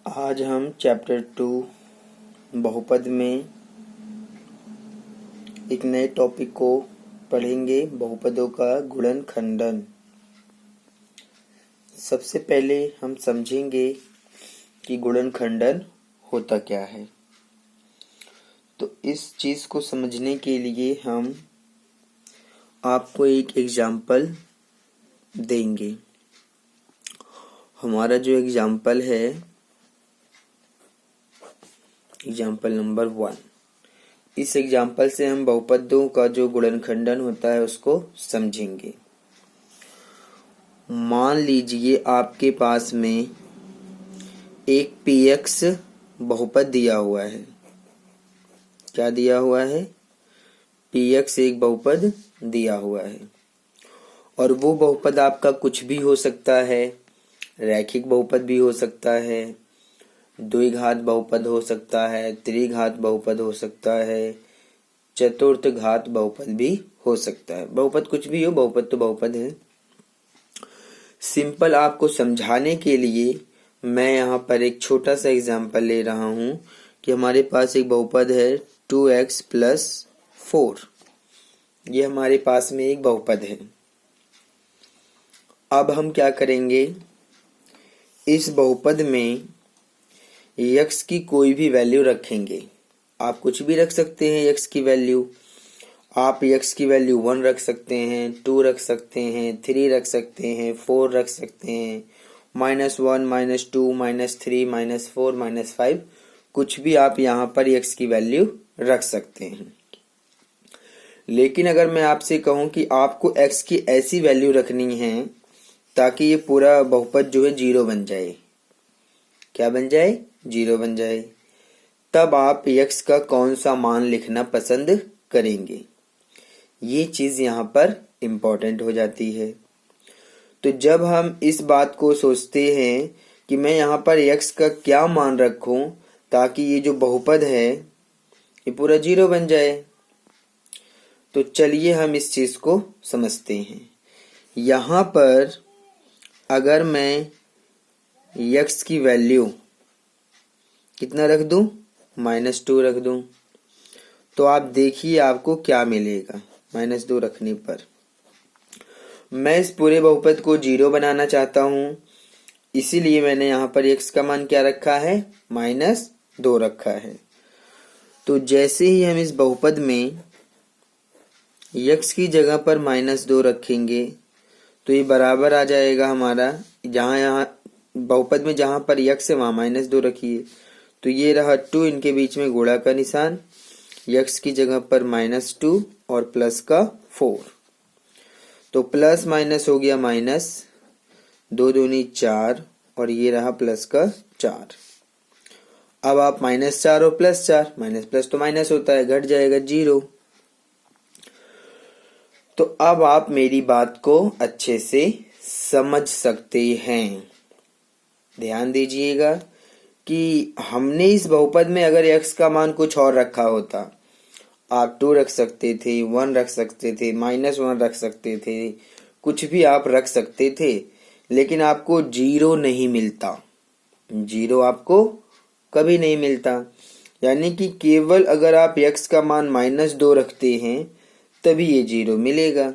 आज हम चैप्टर 2 बहुपद में एक नए टॉपिक को पढ़ेंगे, बहुपदों का गुणनखंडन। सबसे पहले हम समझेंगे कि गुणनखंडन होता क्या है। तो इस चीज को समझने के लिए हम आपको एक एग्जाम्पल देंगे। हमारा जो एग्जाम्पल है, एग्जाम्पल नंबर 1। इस एग्जाम्पल से हम बहुपदों का जो गुणनखंडन होता है उसको समझेंगे। मान लीजिए आपके पास में एक px बहुपद दिया हुआ है। क्या दिया हुआ है? px एक बहुपद दिया हुआ है और वो बहुपद आपका कुछ भी हो सकता है। रैखिक बहुपद भी हो सकता है, द्विघात बहुपद हो सकता है, त्रिघात बहुपद हो सकता है, चतुर्थ घात बहुपद भी हो सकता है। बहुपद कुछ भी हो, बहुपद तो बहुपद है। सिंपल आपको समझाने के लिए मैं यहाँ पर एक छोटा सा एग्जांपल ले रहा हूँ कि हमारे पास एक बहुपद है 2x + 4। ये हमारे पास में एक बहुपद है। अब हम क्या करेंगे, इस बहुपद में x की कोई भी वैल्यू रखेंगे। आप कुछ भी रख सकते हैं x की वैल्यू। आप x की वैल्यू 1 रख सकते हैं, 2 रख सकते हैं, 3 रख सकते हैं, 4 रख सकते हैं, -1, -2, -3, -4, -5, कुछ भी आप यहाँ पर x की वैल्यू रख सकते हैं। लेकिन अगर मैं आपसे कहूँ कि आपको x की ऐसी वैल्यू रखनी है ताकि ये पूरा बहुपद जो है 0 बन जाए। क्या बन जाए? 0 बन जाए। तब आप x का कौन सा मान लिखना पसंद करेंगे? ये चीज यहाँ पर इम्पोर्टेंट हो जाती है। तो जब हम इस बात को सोचते हैं कि मैं यहाँ पर x का क्या मान रखूं ताकि ये जो बहुपद है ये पूरा 0 बन जाए, तो चलिए हम इस चीज को समझते हैं। यहाँ पर अगर मैं x की वैल्यू कितना रख दूं? -2 रख दूं, तो आप देखिए आपको क्या मिलेगा। -2 रखने पर मैं इस पूरे बहुपद को 0 बनाना चाहता हूं, इसीलिए मैंने यहाँ पर x का मान क्या रखा है? -2 रखा है। तो जैसे ही हम इस बहुपद में x की जगह पर -2 रखेंगे तो ये बराबर आ जाएगा हमारा, यहाँ बहुपद में जहाँ पर x है वहाँ -2 रखिए, तो ये रहा 2, इनके बीच में गुणा का निशान, x की जगह पर -2 और प्लस का 4, तो प्लस माइनस हो गया माइनस, 2 दूनी 4 और ये रहा प्लस का 4। अब आप -4 और +4, माइनस प्लस तो माइनस होता है, घट जाएगा 0। तो अब आप मेरी बात को अच्छे से समझ सकते हैं। ध्यान दीजिएगा कि हमने इस बहुपद में अगर x का मान कुछ और रखा होता, आप 2 रख सकते थे, 1 रख सकते थे, -1 रख सकते थे, कुछ भी आप रख सकते थे, लेकिन आपको 0 नहीं मिलता। 0 आपको कभी नहीं मिलता। यानी कि केवल अगर आप x का मान -2 रखते हैं तभी ये 0 मिलेगा।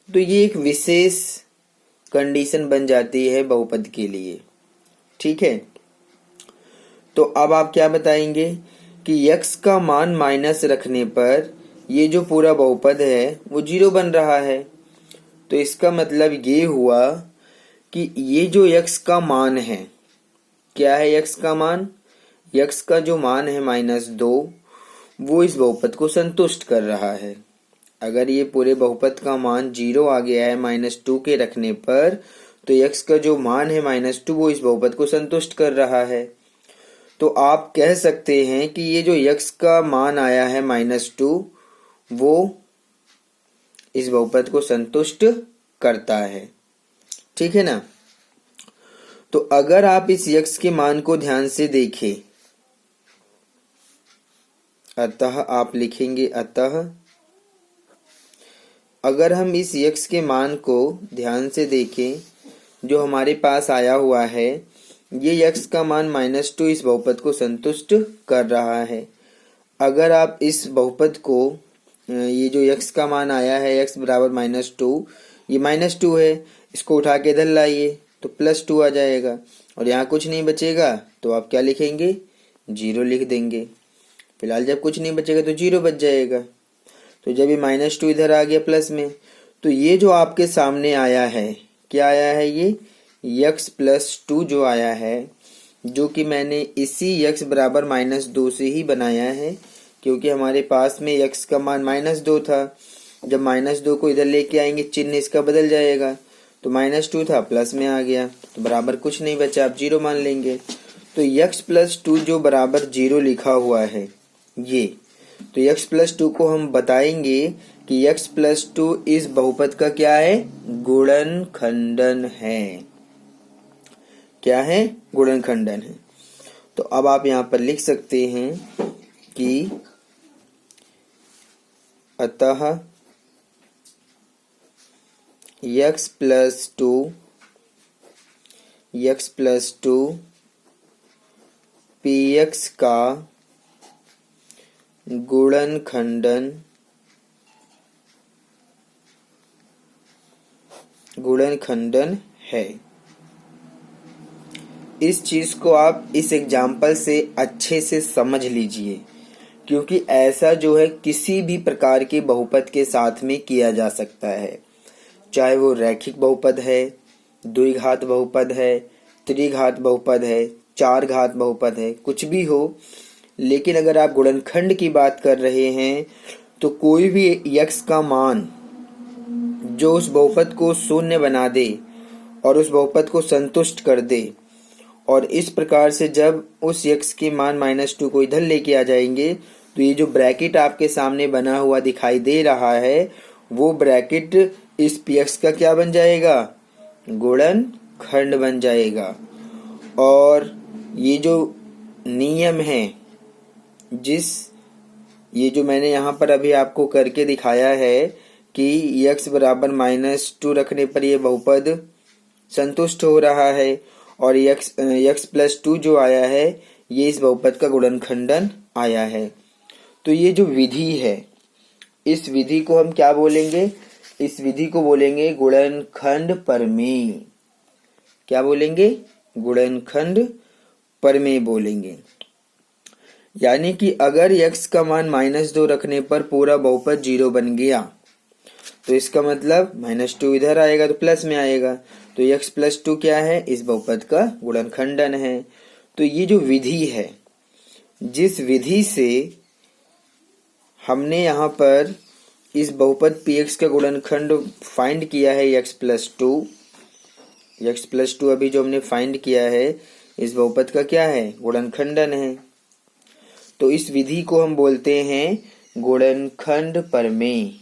तो ये एक विशेष कंडीशन बन जाती है बहुपद के लिए। ठीक है, तो अब आप क्या बताएंगे कि x का मान माइनस रखने पर ये जो पूरा बहुपद है वो 0 बन रहा है। तो इसका मतलब ये हुआ कि ये जो x का मान है, क्या है x का मान? x का जो मान है -2, वो इस बहुपद को संतुष्ट कर रहा है। अगर ये पूरे बहुपद का मान 0 आ गया है -2 के रखने पर, तो x का जो मान है -2 वो इस बहुपद को संतुष्ट कर रहा है। तो आप कह सकते हैं कि ये जो x का मान आया है -2 वो इस बहुपद को संतुष्ट करता है। ठीक है ना? तो अगर आप इस x के मान को ध्यान से देखें, अतः आप लिखेंगे अतः, अगर हम इस x के मान को ध्यान से देखें जो हमारे पास आया हुआ है, ये x का मान -2 इस बहुपद को संतुष्ट कर रहा है। अगर आप इस बहुपद को ये जो x का मान आया है x बराबर -2, ये -2 है, इसको उठा के इधर लाइए तो +2 आ जाएगा और यहाँ कुछ नहीं बचेगा तो आप क्या लिखेंगे, 0 लिख देंगे। फिलहाल जब कुछ नहीं बचेगा तो 0 बच जाएगा। तो जब ये -2 इधर आ गया प्लस में, तो ये जो आपके सामने आया है, क्या आया है, ये x+2 जो आया है, जो कि मैंने इसी x बराबर -2 से ही बनाया है, क्योंकि हमारे पास में x का मान -2 था। जब -2 को इधर लेके आएंगे चिन्ह इसका बदल जाएगा, तो -2 था प्लस में आ गया, तो बराबर कुछ नहीं बचा, आप 0 मान लेंगे। तो x+2 जो बराबर 0 लिखा हुआ है ये, तो x+2 को हम बताएंगे कि x+2 इस बहुपद का क्या है, गुणनखंडन है। क्या है, गुणनखंडन है। तो अब आप यहाँ पर लिख सकते हैं कि अतः x+2 px का गुणनखंडन है। इस चीज को आप इस एग्जाम्पल से अच्छे से समझ लीजिए, क्योंकि ऐसा जो है किसी भी प्रकार के बहुपद के साथ में किया जा सकता है, चाहे वो रैखिक बहुपद है, द्विघात बहुपद है, त्रिघात बहुपद है, चार घात बहुपद है, कुछ भी हो। लेकिन अगर आप गुणनखंड की बात कर रहे हैं तो कोई भी x का मान जो उस बहुपद को शून्य बना दे और उस बहुपद को संतुष्ट कर दे, और इस प्रकार से जब उस x के मान -2 को इधर लेके आ जाएंगे तो ये जो ब्रैकेट आपके सामने बना हुआ दिखाई दे रहा है, वो ब्रैकेट इस px का क्या बन जाएगा, गुणनखंड बन जाएगा। और ये जो नियम है, ये जो मैंने यहाँ पर अभी आपको करके दिखाया है कि x बराबर -2 रखने पर यह बहुपद संतुष्ट हो रहा है, और x+2 जो आया है ये इस बहुपद का गुणनखंडन आया है। तो ये जो विधि है, इस विधि को हम क्या बोलेंगे, इस विधि को बोलेंगे गुणनखंड प्रमेय। क्या बोलेंगे, गुणनखंड प्रमेय बोलेंगे। यानी कि अगर x का मान -2 रखने पर पूरा बहुपद 0 बन गया, तो इसका मतलब -2 इधर आएगा तो प्लस में आएगा, तो x+2 क्या है, इस बहुपद का गुणनखंडन है। तो ये जो विधि है, जिस विधि से हमने यहाँ पर इस बहुपद px का गुणनखंड फाइंड किया है, x+2 अभी जो हमने फाइंड किया है, इस बहुपद का क्या है, गुणनखंडन है। तो इस विधि को हम बोलते हैं गुणनखंड प्रमेय।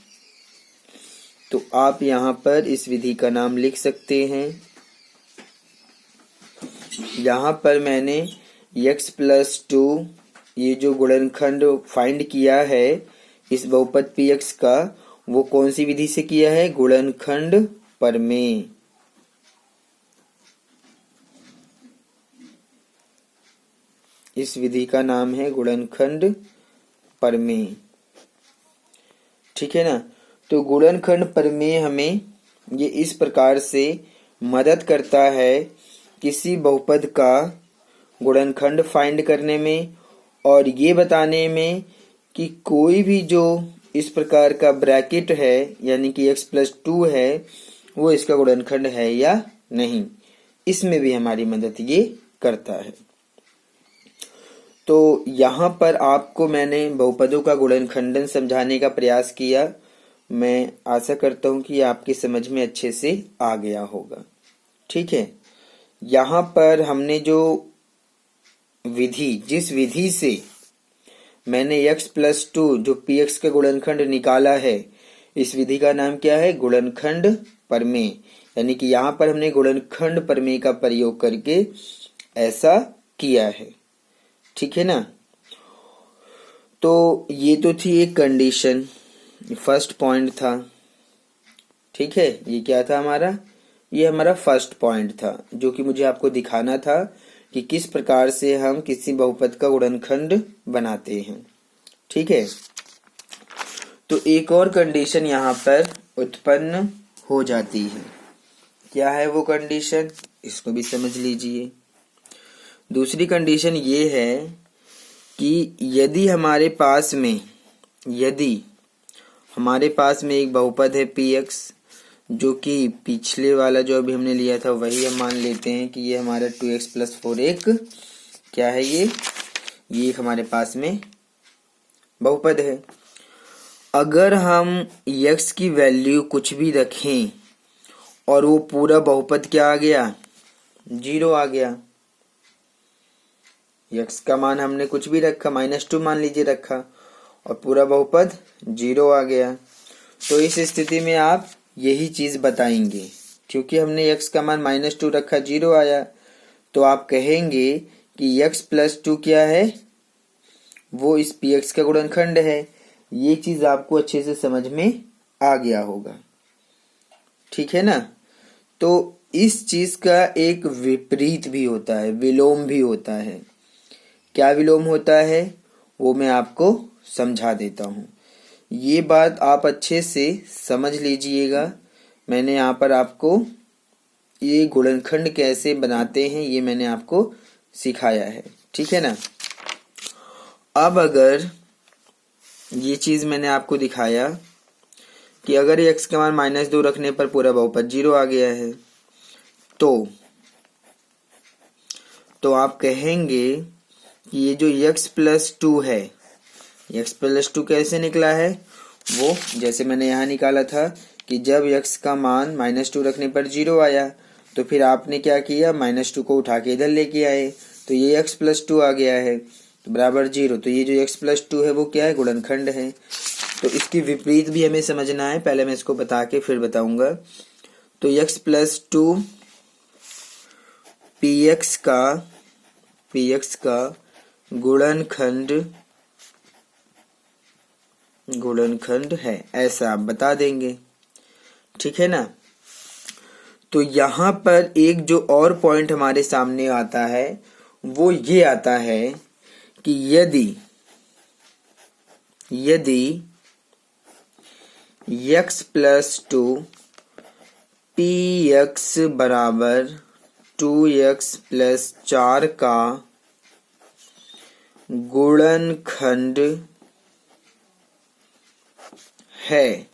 तो आप यहाँ पर इस विधि का नाम लिख सकते हैं। यहाँ पर मैंने x+2 ये जो गुणनखंड फाइंड किया है इस बहुपद px का, वो कौन सी विधि से किया है, गुणनखंड प्रमेय। इस विधि का नाम है गुणनखंड प्रमेय। ठीक है ना। तो गुणनखंड प्रमेय हमें ये इस प्रकार से मदद करता है किसी बहुपद का गुणनखंड फाइंड करने में, और ये बताने में कि कोई भी जो इस प्रकार का ब्रैकेट है यानी कि x+2 है वो इसका गुणनखंड है या नहीं, इसमें भी हमारी मदद ये करता है। तो यहाँ पर आपको मैंने बहुपदों का गुणनखंडन समझाने का प्रयास किया। मैं आशा करता हूँ कि आपकी समझ में अच्छे से आ गया होगा। ठीक है। यहाँ पर हमने जो विधि, जिस विधि से मैंने x+2 जो px का गुणनखंड निकाला है, इस विधि का नाम क्या है, गुणनखंड प्रमेय। यानी कि यहाँ पर हमने गुणनखंड प्रमेय का प्रयोग करके ऐसा किया है। ठीक है ना। तो ये तो थी एक कंडीशन, फर्स्ट पॉइंट था। ठीक है, ये क्या था हमारा, ये हमारा फर्स्ट पॉइंट था जो कि मुझे आपको दिखाना था कि किस प्रकार से हम किसी बहुपद का गुणनखंड बनाते हैं। ठीक है, तो एक और कंडीशन यहाँ पर उत्पन्न हो जाती है। क्या है वो कंडीशन, इसको भी समझ लीजिए। दूसरी कंडीशन ये है कि यदि हमारे पास में एक बहुपद है px, जो कि पिछले वाला जो अभी हमने लिया था वही हम मान लेते हैं कि ये हमारा 2x + 4 एक क्या है, ये एक हमारे पास में बहुपद है। अगर हम x की वैल्यू कुछ भी रखें और वो पूरा बहुपद क्या आ गया, 0 आ गया। x का मान हमने कुछ भी रखा, -2 मान लीजिए रखा, और पूरा बहुपद 0 आ गया, तो इस स्थिति में आप यही चीज बताएंगे। क्योंकि हमने x का मान -2 रखा, 0 आया, तो आप कहेंगे कि x + 2 क्या है, वो इस px का गुणनखंड है। ये चीज आपको अच्छे से समझ में आ गया होगा। ठीक है ना। तो इस चीज का एक विपरीत भी होता है, विलोम भी होता है। क्या विलोम होता है वो मैं आपको समझा देता हूँ। ये बात आप अच्छे से समझ लीजिएगा। मैंने यहाँ पर आपको ये गुणनखंड कैसे बनाते हैं ये मैंने आपको सिखाया है। ठीक है ना। अब अगर ये चीज मैंने आपको दिखाया कि अगर x का मान -2 रखने पर पूरा बहुपद 0 आ गया है, तो आप कहेंगे कि ये जो x + 2 है, x + 2 कैसे निकला है, वो जैसे मैंने यहाँ निकाला था कि जब x का मान -2 रखने पर 0 आया, तो फिर आपने क्या किया, -2 को उठा के इधर लेके आए, तो ये x + 2 आ गया है, तो बराबर 0। तो ये जो x + 2 है वो क्या है, गुणनखंड है। तो इसकी विपरीत भी हमें समझना है, पहले मैं इसको बता के फिर बताऊंगा। तो x + 2 px का गुणनखंड है, ऐसा आप बता देंगे। ठीक है ना। तो यहाँ पर एक जो और पॉइंट हमारे सामने आता है वो ये आता है कि यदि x + 2 px बराबर 2x + 4 का गुणनखंड है।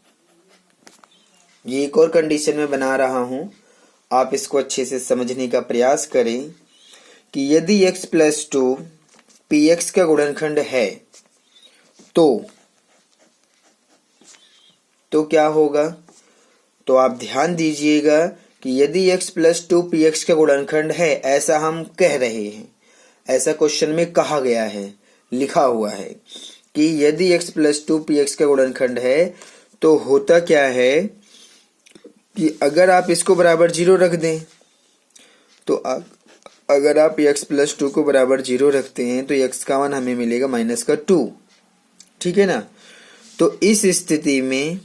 ये एक और कंडीशन में बना रहा हूं, आप इसको अच्छे से समझने का प्रयास करें कि यदि x + 2 px का गुणनखंड है तो क्या होगा। तो आप ध्यान दीजिएगा कि यदि x + 2 px का गुणनखंड है, ऐसा हम कह रहे हैं, ऐसा क्वेश्चन में कहा गया है, लिखा हुआ है कि यदि x + 2 px का गुणनखंड है, तो होता क्या है कि अगर आप इसको बराबर 0 रख दें, तो अगर आप x + 2 को बराबर 0 रखते हैं तो x का मान हमें मिलेगा -2। ठीक है ना। तो इस स्थिति में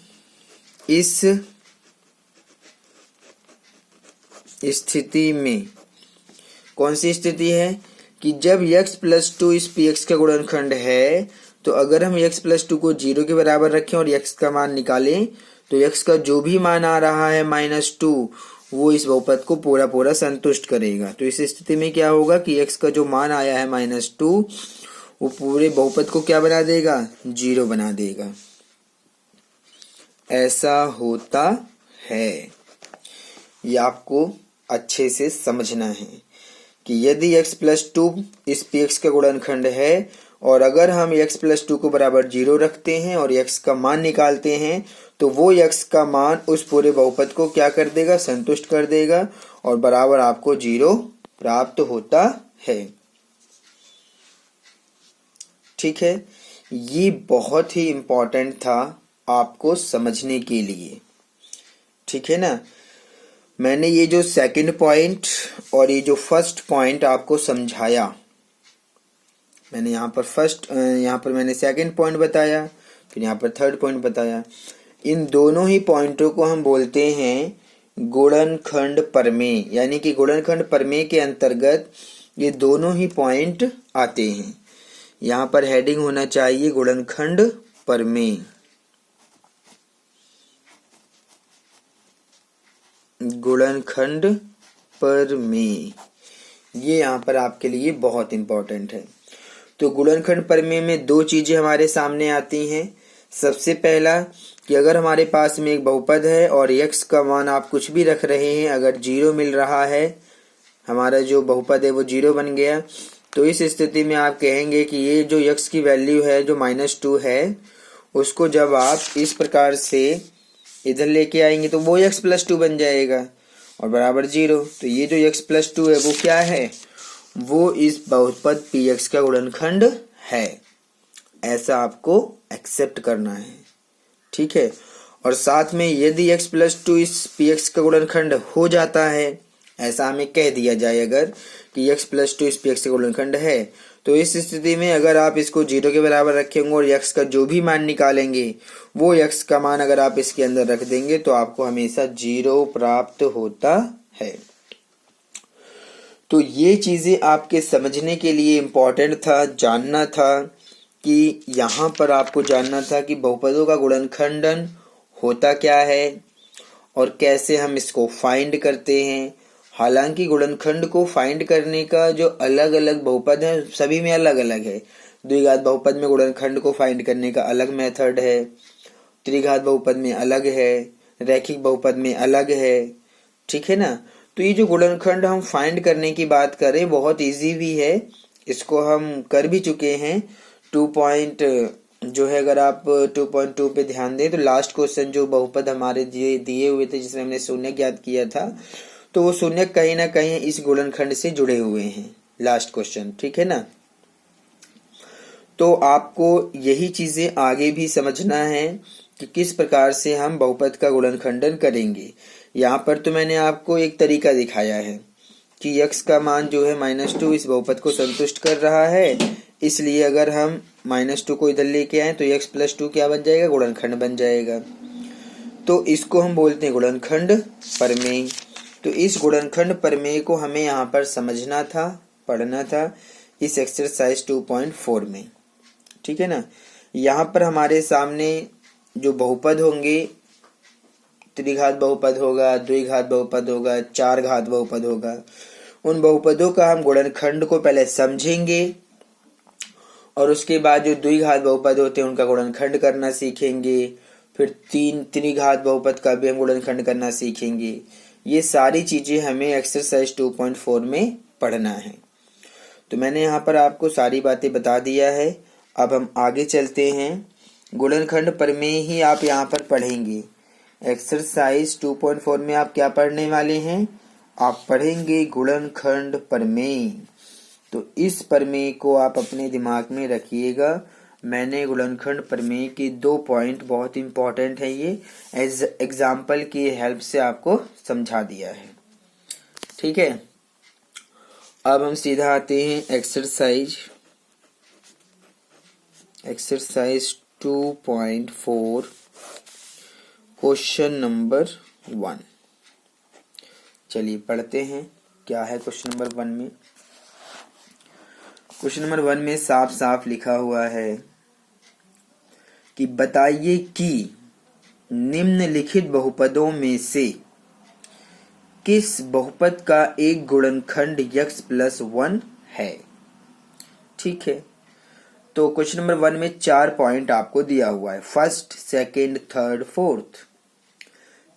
कौन सी स्थिति है कि जब x + 2 इस px का गुणनखंड है, तो अगर हम x + 2 को 0 के बराबर रखें और x का मान निकालें, तो x का जो भी मान आ रहा है -2, वो इस बहुपद को पूरा संतुष्ट करेगा। तो इस स्थिति में क्या होगा कि x का जो मान आया है -2, वो पूरे बहुपद को क्या बना देगा, 0 बना देगा। ऐसा होता है, ये आपको अच्छे से समझना है कि यदि x + 2 इस px का गुणनखंड है और अगर हम x + 2 को बराबर 0 रखते हैं और x का मान निकालते हैं, तो वो x का मान उस पूरे बहुपद को क्या कर देगा, संतुष्ट कर देगा, और बराबर आपको 0 प्राप्त होता है। ठीक है। ये बहुत ही इम्पोर्टेंट था आपको समझने के लिए। ठीक है ना। मैंने ये जो सेकंड पॉइंट और ये जो फर्स्ट पॉइंट आपको समझाया, मैंने यहाँ पर मैंने सेकंड पॉइंट बताया, फिर यहाँ पर थर्ड पॉइंट बताया। इन दोनों ही पॉइंटों को हम बोलते हैं गुणनखंड प्रमेय, यानी कि गुणनखंड प्रमेय के अंतर्गत ये दोनों ही पॉइंट आते हैं। यहाँ पर हेडिंग होना चाहिए गुणनखंड प्रमेय। गुणनखंड प्रमेय ये यहाँ पर आपके लिए बहुत इंपॉर्टेंट है। तो गुणनखंड प्रमेय में दो चीजें हमारे सामने आती हैं। सबसे पहला कि अगर हमारे पास में एक बहुपद है और x का मान आप कुछ भी रख रहे हैं, अगर 0 मिल रहा है, हमारा जो बहुपद है वो 0 बन गया, तो इस स्थिति में आप कहेंगे कि ये जो x की वैल्यू है जो -2 है, उसको जब आप इस प्रकार से इधर लेके आएंगे तो वो x + 2 बन जाएगा और बराबर 0। तो ये जो x + 2 है वो क्या है, वो इस बहुपद px का गुणनखंड है। ऐसा आपको एक्सेप्ट करना है, ठीक है। और साथ में यदि x + 2 इस px का गुणनखंड हो जाता है, ऐसा हमें कह दिया जाए अगर कि x + 2 इस px का गुणनखंड है, तो इस स्थिति में अगर आप इसको 0 के बराबर रखेंगे और x का जो भी मान निकालेंगे वो x का मान अगर आप इसके अंदर रख देंगे तो आपको हमेशा 0 प्राप्त होता है। तो ये चीजें आपके समझने के लिए इम्पोर्टेंट था, जानना था कि यहाँ पर आपको जानना था कि बहुपदों का गुणनखंडन होता क्या है और कैसे हम इसको फाइंड करते हैं। हालांकि गुणनखंड को फाइंड करने का जो अलग अलग बहुपद है सभी में अलग अलग है। द्विघात बहुपद में गुणनखंड को फाइंड करने का अलग मेथड है, त्रिघात बहुपद में अलग है, रैखिक बहुपद में अलग है, ठीक है ना। तो ये जो गुणनखंड हम फाइंड करने की बात करें बहुत इजी भी है, इसको हम कर भी चुके हैं। 2 पॉइंट जो है, अगर आप 2.2 पे ध्यान दें तो लास्ट क्वेश्चन जो बहुपद हमारे दिए हुए थे जिसमें हमने शून्य ज्ञात किया था, तो वो शून्य कहीं ना कहीं इस गुणनखंड से जुड़े हुए हैं, लास्ट क्वेश्चन, ठीक है ना। तो आपको यही चीजें आगे भी समझना है कि किस प्रकार से हम बहुपद का गुणनखंडन करेंगे। यहाँ पर तो मैंने आपको एक तरीका दिखाया है कि x का मान जो है -2 इस बहुपद को संतुष्ट कर रहा है, इसलिए अगर हम -2 को इधर लेके आए तो x + 2 क्या बन जाएगा, गुणनखंड बन जाएगा। तो इसको हम बोलते हैं गुणनखंड प्रमेय। तो इस गुणनखंड प्रमेय को हमें यहाँ पर समझना था, पढ़ना था इस एक्सरसाइज 2.4 में, ठीक है ना। यहाँ पर हमारे सामने जो बहुपद होंगे, त्रिघात बहुपद होगा, द्विघात बहुपद होगा, चार घात बहुपद होगा, उन बहुपदों का हम गुणनखंड को पहले समझेंगे और उसके बाद जो द्विघात बहुपद होते हैं उनका गुणनखंड करना सीखेंगे। फिर त्रिघात बहुपद का भी हम गुणनखंड करना सीखेंगे। ये सारी चीजें हमें एक्सरसाइज 2.4 में पढ़ना है। तो मैंने यहाँ पर आपको सारी बातें बता दिया है। अब हम आगे चलते हैं। गुणनखंड प्रमेय ही आप यहाँ पर पढ़ेंगे। एक्सरसाइज 2.4 में आप क्या पढ़ने वाले हैं, आप पढ़ेंगे गुणनखंड प्रमेय। तो इस प्रमेय को आप अपने दिमाग में रखिएगा। मैंने गुणनखंड प्रमेय के 2 पॉइंट बहुत इंपॉर्टेंट है, ये एज एग्जाम्पल की हेल्प से आपको समझा दिया है, ठीक है। अब हम सीधा आते हैं एक्सरसाइज 2.4 क्वेश्चन नंबर 1। चलिए पढ़ते हैं क्या है क्वेश्चन नंबर 1 में। क्वेश्चन नंबर 1 में साफ साफ लिखा हुआ है कि बताइए कि निम्नलिखित बहुपदों में से किस बहुपद का एक गुणनखंड x + 1 है, ठीक है। तो क्वेश्चन नंबर 1 में 4 पॉइंट आपको दिया हुआ है, फर्स्ट, सेकंड, थर्ड, फोर्थ।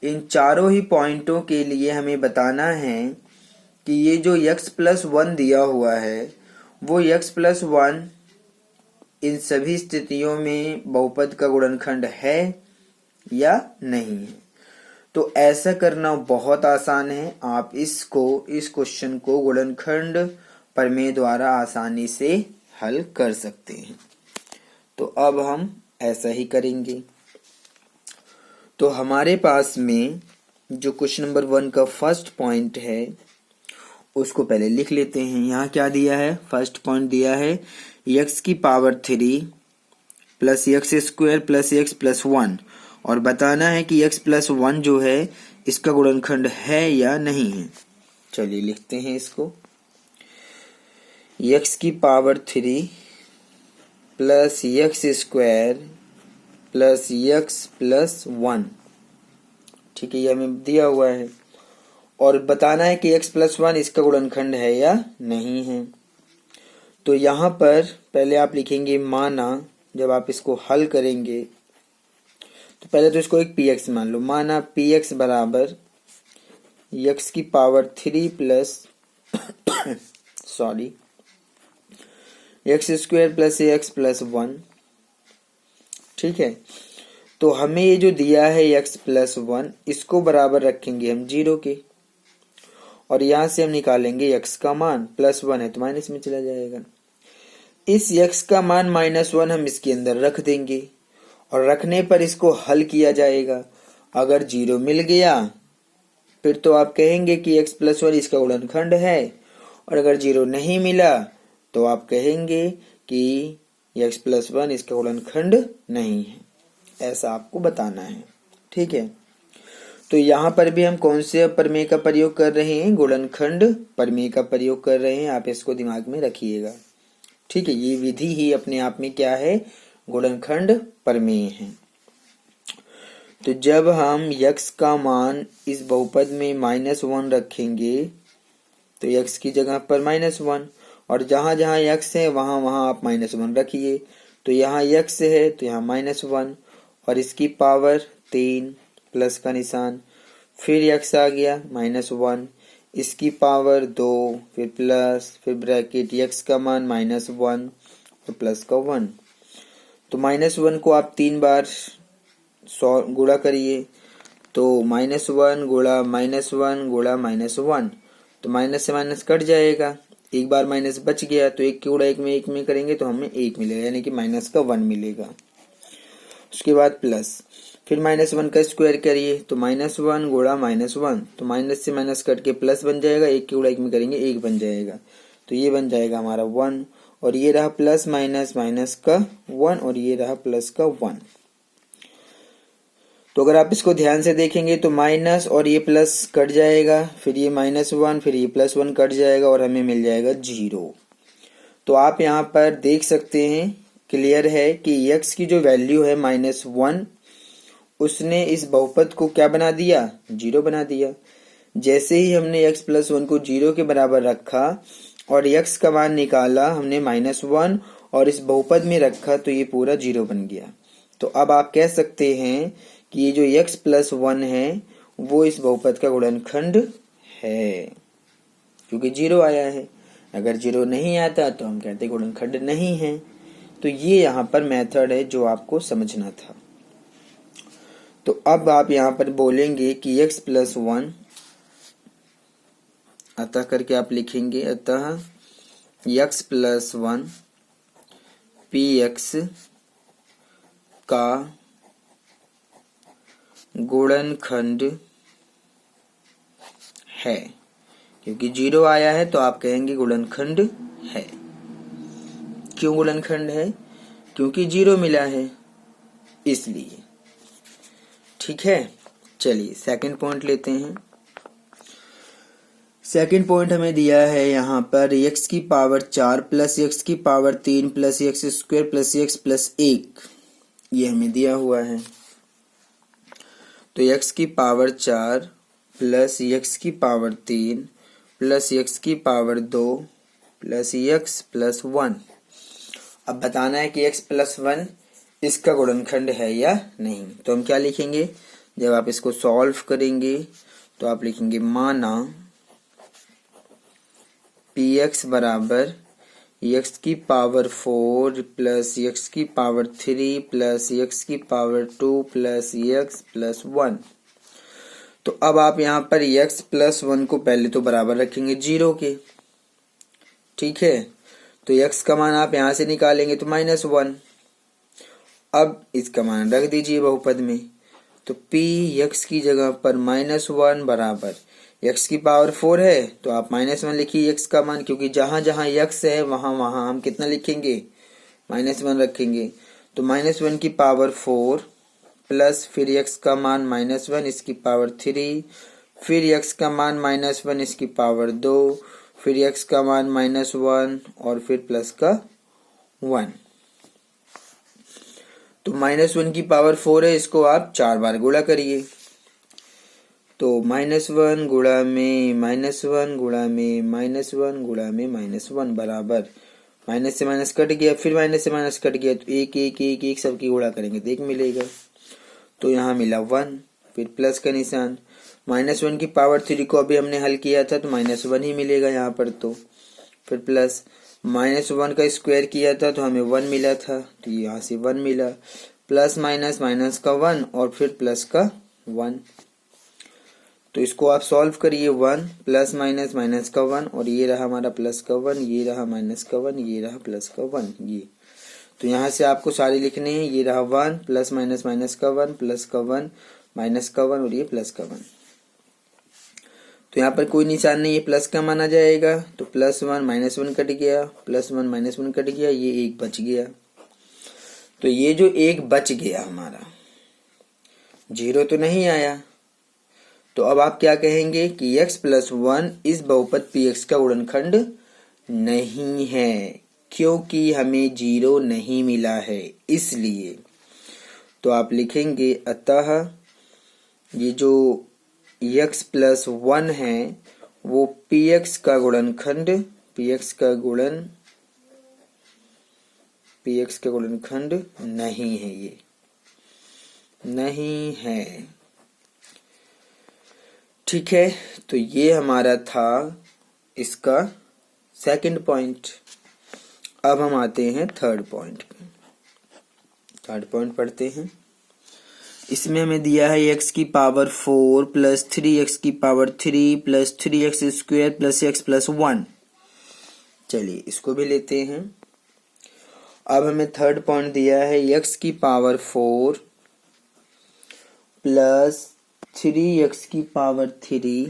इन चारों ही पॉइंटों के लिए हमें बताना है कि ये जो x + 1 दिया हुआ है वो x + 1 इन सभी स्थितियों में बहुपद का गुणनखंड है या नहीं है। तो ऐसा करना बहुत आसान है। आप इस क्वेश्चन को गुणनखंड प्रमेय द्वारा आसानी से हल कर सकते हैं। तो अब हम ऐसा ही करेंगे। तो हमारे पास में जो क्वेश्चन नंबर 1 का फर्स्ट पॉइंट है उसको पहले लिख लेते हैं। यहाँ क्या दिया है, फर्स्ट पॉइंट दिया है x की पावर 3 + x² + x + 1 और बताना है कि x + 1 जो है इसका गुणनखंड है या नहीं है। चलिए लिखते हैं इसको। x की power 3 plus x square plus x plus 1। ठीक है, ये हमें दिया हुआ है और बताना है कि x प्लस 1 इसका गुणनखंड है या नहीं है। तो यहाँ पर पहले आप लिखेंगे माना, जब आप इसको हल करेंगे तो पहले तो इसको एक px मान लो। माना px बराबर x की power 3 plus sorry x square plus x plus 1। ठीक है, तो हमें ये जो दिया है x प्लस 1, इसको बराबर रखेंगे हम 0 के और यहां से हम निकालेंगे x का मान। प्लस 1 है तो माइनस में चला जाएगा। इस x का मान -1 हम इसके अंदर रख देंगे और रखने पर इसको हल किया जाएगा। अगर 0 मिल गया फिर तो आप कहेंगे कि x प्लस 1 इसका गुणनखंड है, और अगर 0 नहीं मिला तो आप कहेंगे कि x प्लस 1 इसका गुणनखंड नहीं है। ऐसा आपको बताना है। ठीक है, तो यहाँ पर भी हम कौन से प्रमेय का प्रयोग कर रहे हैं? गुणनखंड प्रमेय का प्रयोग कर रहे हैं। आप इसको दिमाग में रखिएगा। ठीक है, ये विधि ही अपने आप में क्या है? गुणनखंड प्रमेय है। तो जब हम x का मान इस बहुपद में -1 रखेंगे तो x की जगह पर -1, और जहां जहां x है वहां वहां आप -1 रखिए। तो यहाँ x है तो यहाँ -1 और इसकी पावर 3 प्लस का निशान, फिर x आ गया -1, इसकी पावर 2, फिर प्लस, फिर ब्रैकेट x का मान -1 और प्लस का 1। तो -1 को आप 3 बार गुणा करिए तो -1 गुणा -1 गुणा -1, तो माइनस से माइनस कट जाएगा। एक बार माइनस बच गया तो 1 के गुणा 1 में करेंगे तो हमें 1 मिलेगा, यानी कि माइनस का 1 मिलेगा। उसके बाद प्लस, फिर -1 का स्क्वायर करिए तो -1 गुणा -1, तो माइनस से माइनस कट के प्लस बन जाएगा। 1 के गुणा 1 में करेंगे 1 बन जाएगा, तो ये बन जाएगा हमारा 1, और ये रहा प्लस माइनस माइनस का 1, और ये रहा प्लस का 1। तो अगर आप इसको ध्यान से देखेंगे तो माइनस और ये प्लस कट जाएगा, फिर ये -1, फिर ये +1 कट जाएगा और हमें मिल जाएगा 0। तो आप यहाँ पर देख सकते हैं, क्लियर है कि x की जो वैल्यू है -1, उसने इस बहुपद को क्या बना दिया? 0 बना दिया। जैसे ही हमने x प्लस 1 को 0 के बराबर रखा और x का मान निकाला हमने -1 और इस बहुपद में रखा तो ये पूरा 0 बन गया। तो अब आप कह सकते हैं कि ये जो x प्लस 1 है वो इस बहुपद का गुणनखंड है, क्योंकि 0 आया है। अगर 0 नहीं आता तो हम कहते गुणनखंड नहीं है। तो ये यहाँ पर मेथड है जो आपको समझना था। तो अब आप यहाँ पर बोलेंगे कि x प्लस 1, अतः करके आप लिखेंगे, अतः x प्लस 1 px का गुणनखंड है। क्योंकि 0 आया है तो आप कहेंगे गुणनखंड है। क्यों गुणनखंड है? क्योंकि 0 मिला है इसलिए। ठीक है, चलिए सेकंड पॉइंट लेते हैं। सेकंड पॉइंट हमें दिया है यहाँ पर x की पावर 4 प्लस x की power 3 plus x square plus x plus 1, ये हमें दिया हुआ है। तो x की पावर 4 प्लस x की पावर 3 प्लस x की पावर 2 प्लस x प्लस 1। अब बताना है कि x प्लस 1 इसका गुणनखंड है या नहीं। तो हम क्या लिखेंगे? जब आप इसको सॉल्व करेंगे तो आप लिखेंगे माना px बराबर x की पावर 4 प्लस x की पावर 3 प्लस x की पावर 2 प्लस x प्लस 1। तो अब आप यहाँ पर x प्लस 1 को पहले तो बराबर रखेंगे 0 के। ठीक है, तो x का मान आप यहाँ से निकालेंगे तो -1। अब इसका मान रख दीजिए बहुपद में, तो px की जगह पर -1 बराबर x की पावर 4 है तो आप -1 लिखिए x का मान, क्योंकि जहां जहां x है वहां वहां हम कितना लिखेंगे? -1 रखेंगे। तो -1 की पावर 4 प्लस फिर x का मान -1 इसकी पावर 3, फिर x का मान -1 इसकी पावर 2, फिर x का मान -1 और फिर प्लस का 1। तो -1 की पावर 4 है, इसको आप 4 बार गुणा करिए। तो -1 गुणा में -1 गुणा में -1 गुणा में -1 बराबर माइनस से माइनस कट गया, फिर माइनस से माइनस कट गया, तो एक एक एक एक सबकी गुणा करेंगे तो 1 मिलेगा। तो यहाँ मिला 1, फिर प्लस का निशान। -1 की पावर 3 को अभी हमने हल किया था तो -1 ही मिलेगा यहाँ पर। तो फिर प्लस -1 का स्क्वायर किया था तो हमें 1 मिला था, तो यहाँ से 1 मिला। प्लस माइनस माइनस का 1 और फिर प्लस का 1। तो इसको आप सॉल्व करिए। 1 प्लस माइनस माइनस का 1 और ये रहा हमारा प्लस का 1, ये रहा माइनस का 1, ये रहा प्लस का 1। ये तो यहाँ से आपको सारे लिखने हैं। ये रहा 1 प्लस माइनस माइनस का 1, प्लस का 1, माइनस का 1 और ये प्लस का 1। तो यहाँ पर कोई निशान नहीं है, प्लस का माना जाएगा। तो +1 -1 कट गया, +1 -1 कट गया, ये 1 बच गया। तो ये जो 1 बच गया हमारा, 0 तो नहीं आया। तो अब आप क्या कहेंगे कि x + 1 इस बहुपद px का गुणनखंड नहीं है, क्योंकि हमें 0 नहीं मिला है इसलिए। तो आप लिखेंगे अतः ये जो x + 1 है वो px का गुणनखंड नहीं है, ये नहीं है। ठीक है, तो ये हमारा था इसका सेकंड पॉइंट। अब हम आते हैं थर्ड पॉइंट पे। थर्ड पॉइंट पढ़ते हैं। इसमें हमें दिया है x की पावर 4 + 3x की पावर 3 + 3x² + x + 1। चलिए इसको भी लेते हैं। अब हमें थर्ड पॉइंट दिया है x की पावर 4 + 3x की पावर 3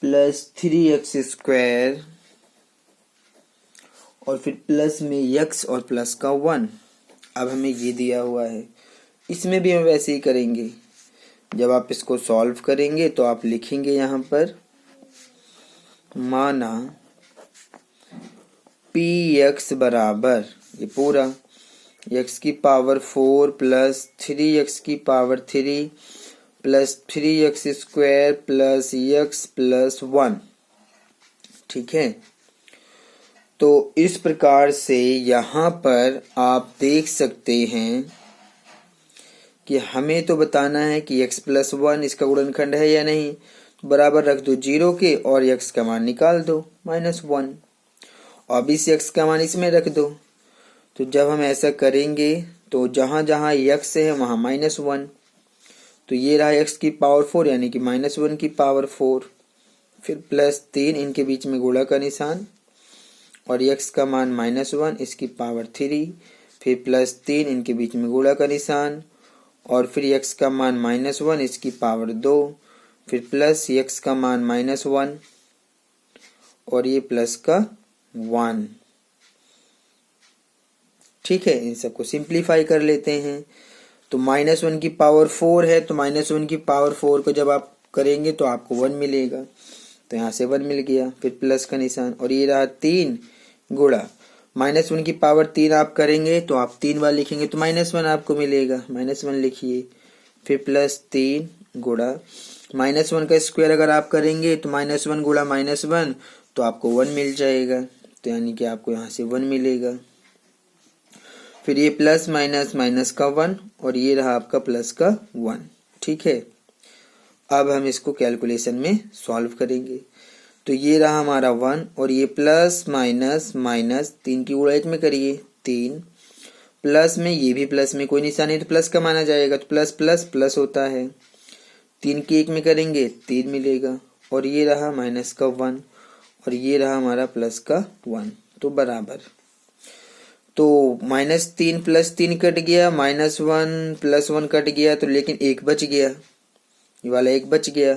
+ 3x² और फिर प्लस में x और प्लस का 1। अब हमें ये दिया हुआ है, इसमें भी हम वैसे ही करेंगे। जब आप इसको सॉल्व करेंगे तो आप लिखेंगे यहाँ पर माना px बराबर ये पूरा x की पावर 4 + 3x की पावर 3 + 3x² + x + 1। ठीक है, तो इस प्रकार से यहाँ पर आप देख सकते हैं कि हमें तो बताना है कि x + 1 इसका गुणनखंड है या नहीं। तो बराबर रख दो 0 के और x का मान निकाल दो -1। अब इस x का मान इसमें रख दो। तो जब हम ऐसा करेंगे तो जहाँ जहाँ x है वहाँ -1। तो ये रहा x की पावर 4 यानी कि -1 की पावर 4, फिर +3 इनके बीच में गुणा का निशान और x का मान -1 इसकी पावर 3, फिर +3 इनके बीच में गुणा का निशान और फिर x का मान -1 इसकी पावर 2, फिर प्लस x का मान -1 और ये प्लस का 1। ठीक है, इन सबको सिंप्लीफाई कर लेते हैं। तो -1 की पावर 4 है, तो -1 की पावर 4 को जब आप करेंगे तो आपको 1 मिलेगा। तो यहाँ से 1 मिल गया, फिर प्लस का निशान और ये रहा 3 गुणा -1 की पावर 3 आप करेंगे तो आप 3 बार लिखेंगे तो -1 आपको मिलेगा। -1 लिखिए, फिर +3 गुणा -1 का स्क्वायर अगर आप करेंगे तो -1 गुणा -1 तो आपको 1 मिल जाएगा। तो यानी कि आपको यहाँ से 1 मिलेगा। फिर ये प्लस माइनस माइनस का 1 और ये रहा आपका प्लस का 1। ठीक है, अब हम इसको कैलकुलेशन में सॉल्व करेंगे। तो ये रहा हमारा 1 और ये प्लस माइनस माइनस 3 की गुणा 1 में करिए 3, प्लस में ये भी प्लस में कोई निशान नहीं तो प्लस का माना जाएगा। तो प्लस प्लस प्लस होता है, 3 की 1 में करेंगे 3 मिलेगा और ये रहा माइनस का 1 और ये रहा हमारा प्लस का 1। तो बराबर, तो -3 + 3 कट गया, -1 + 1 कट गया, तो लेकिन 1 बच गया, ये वाला 1 बच गया।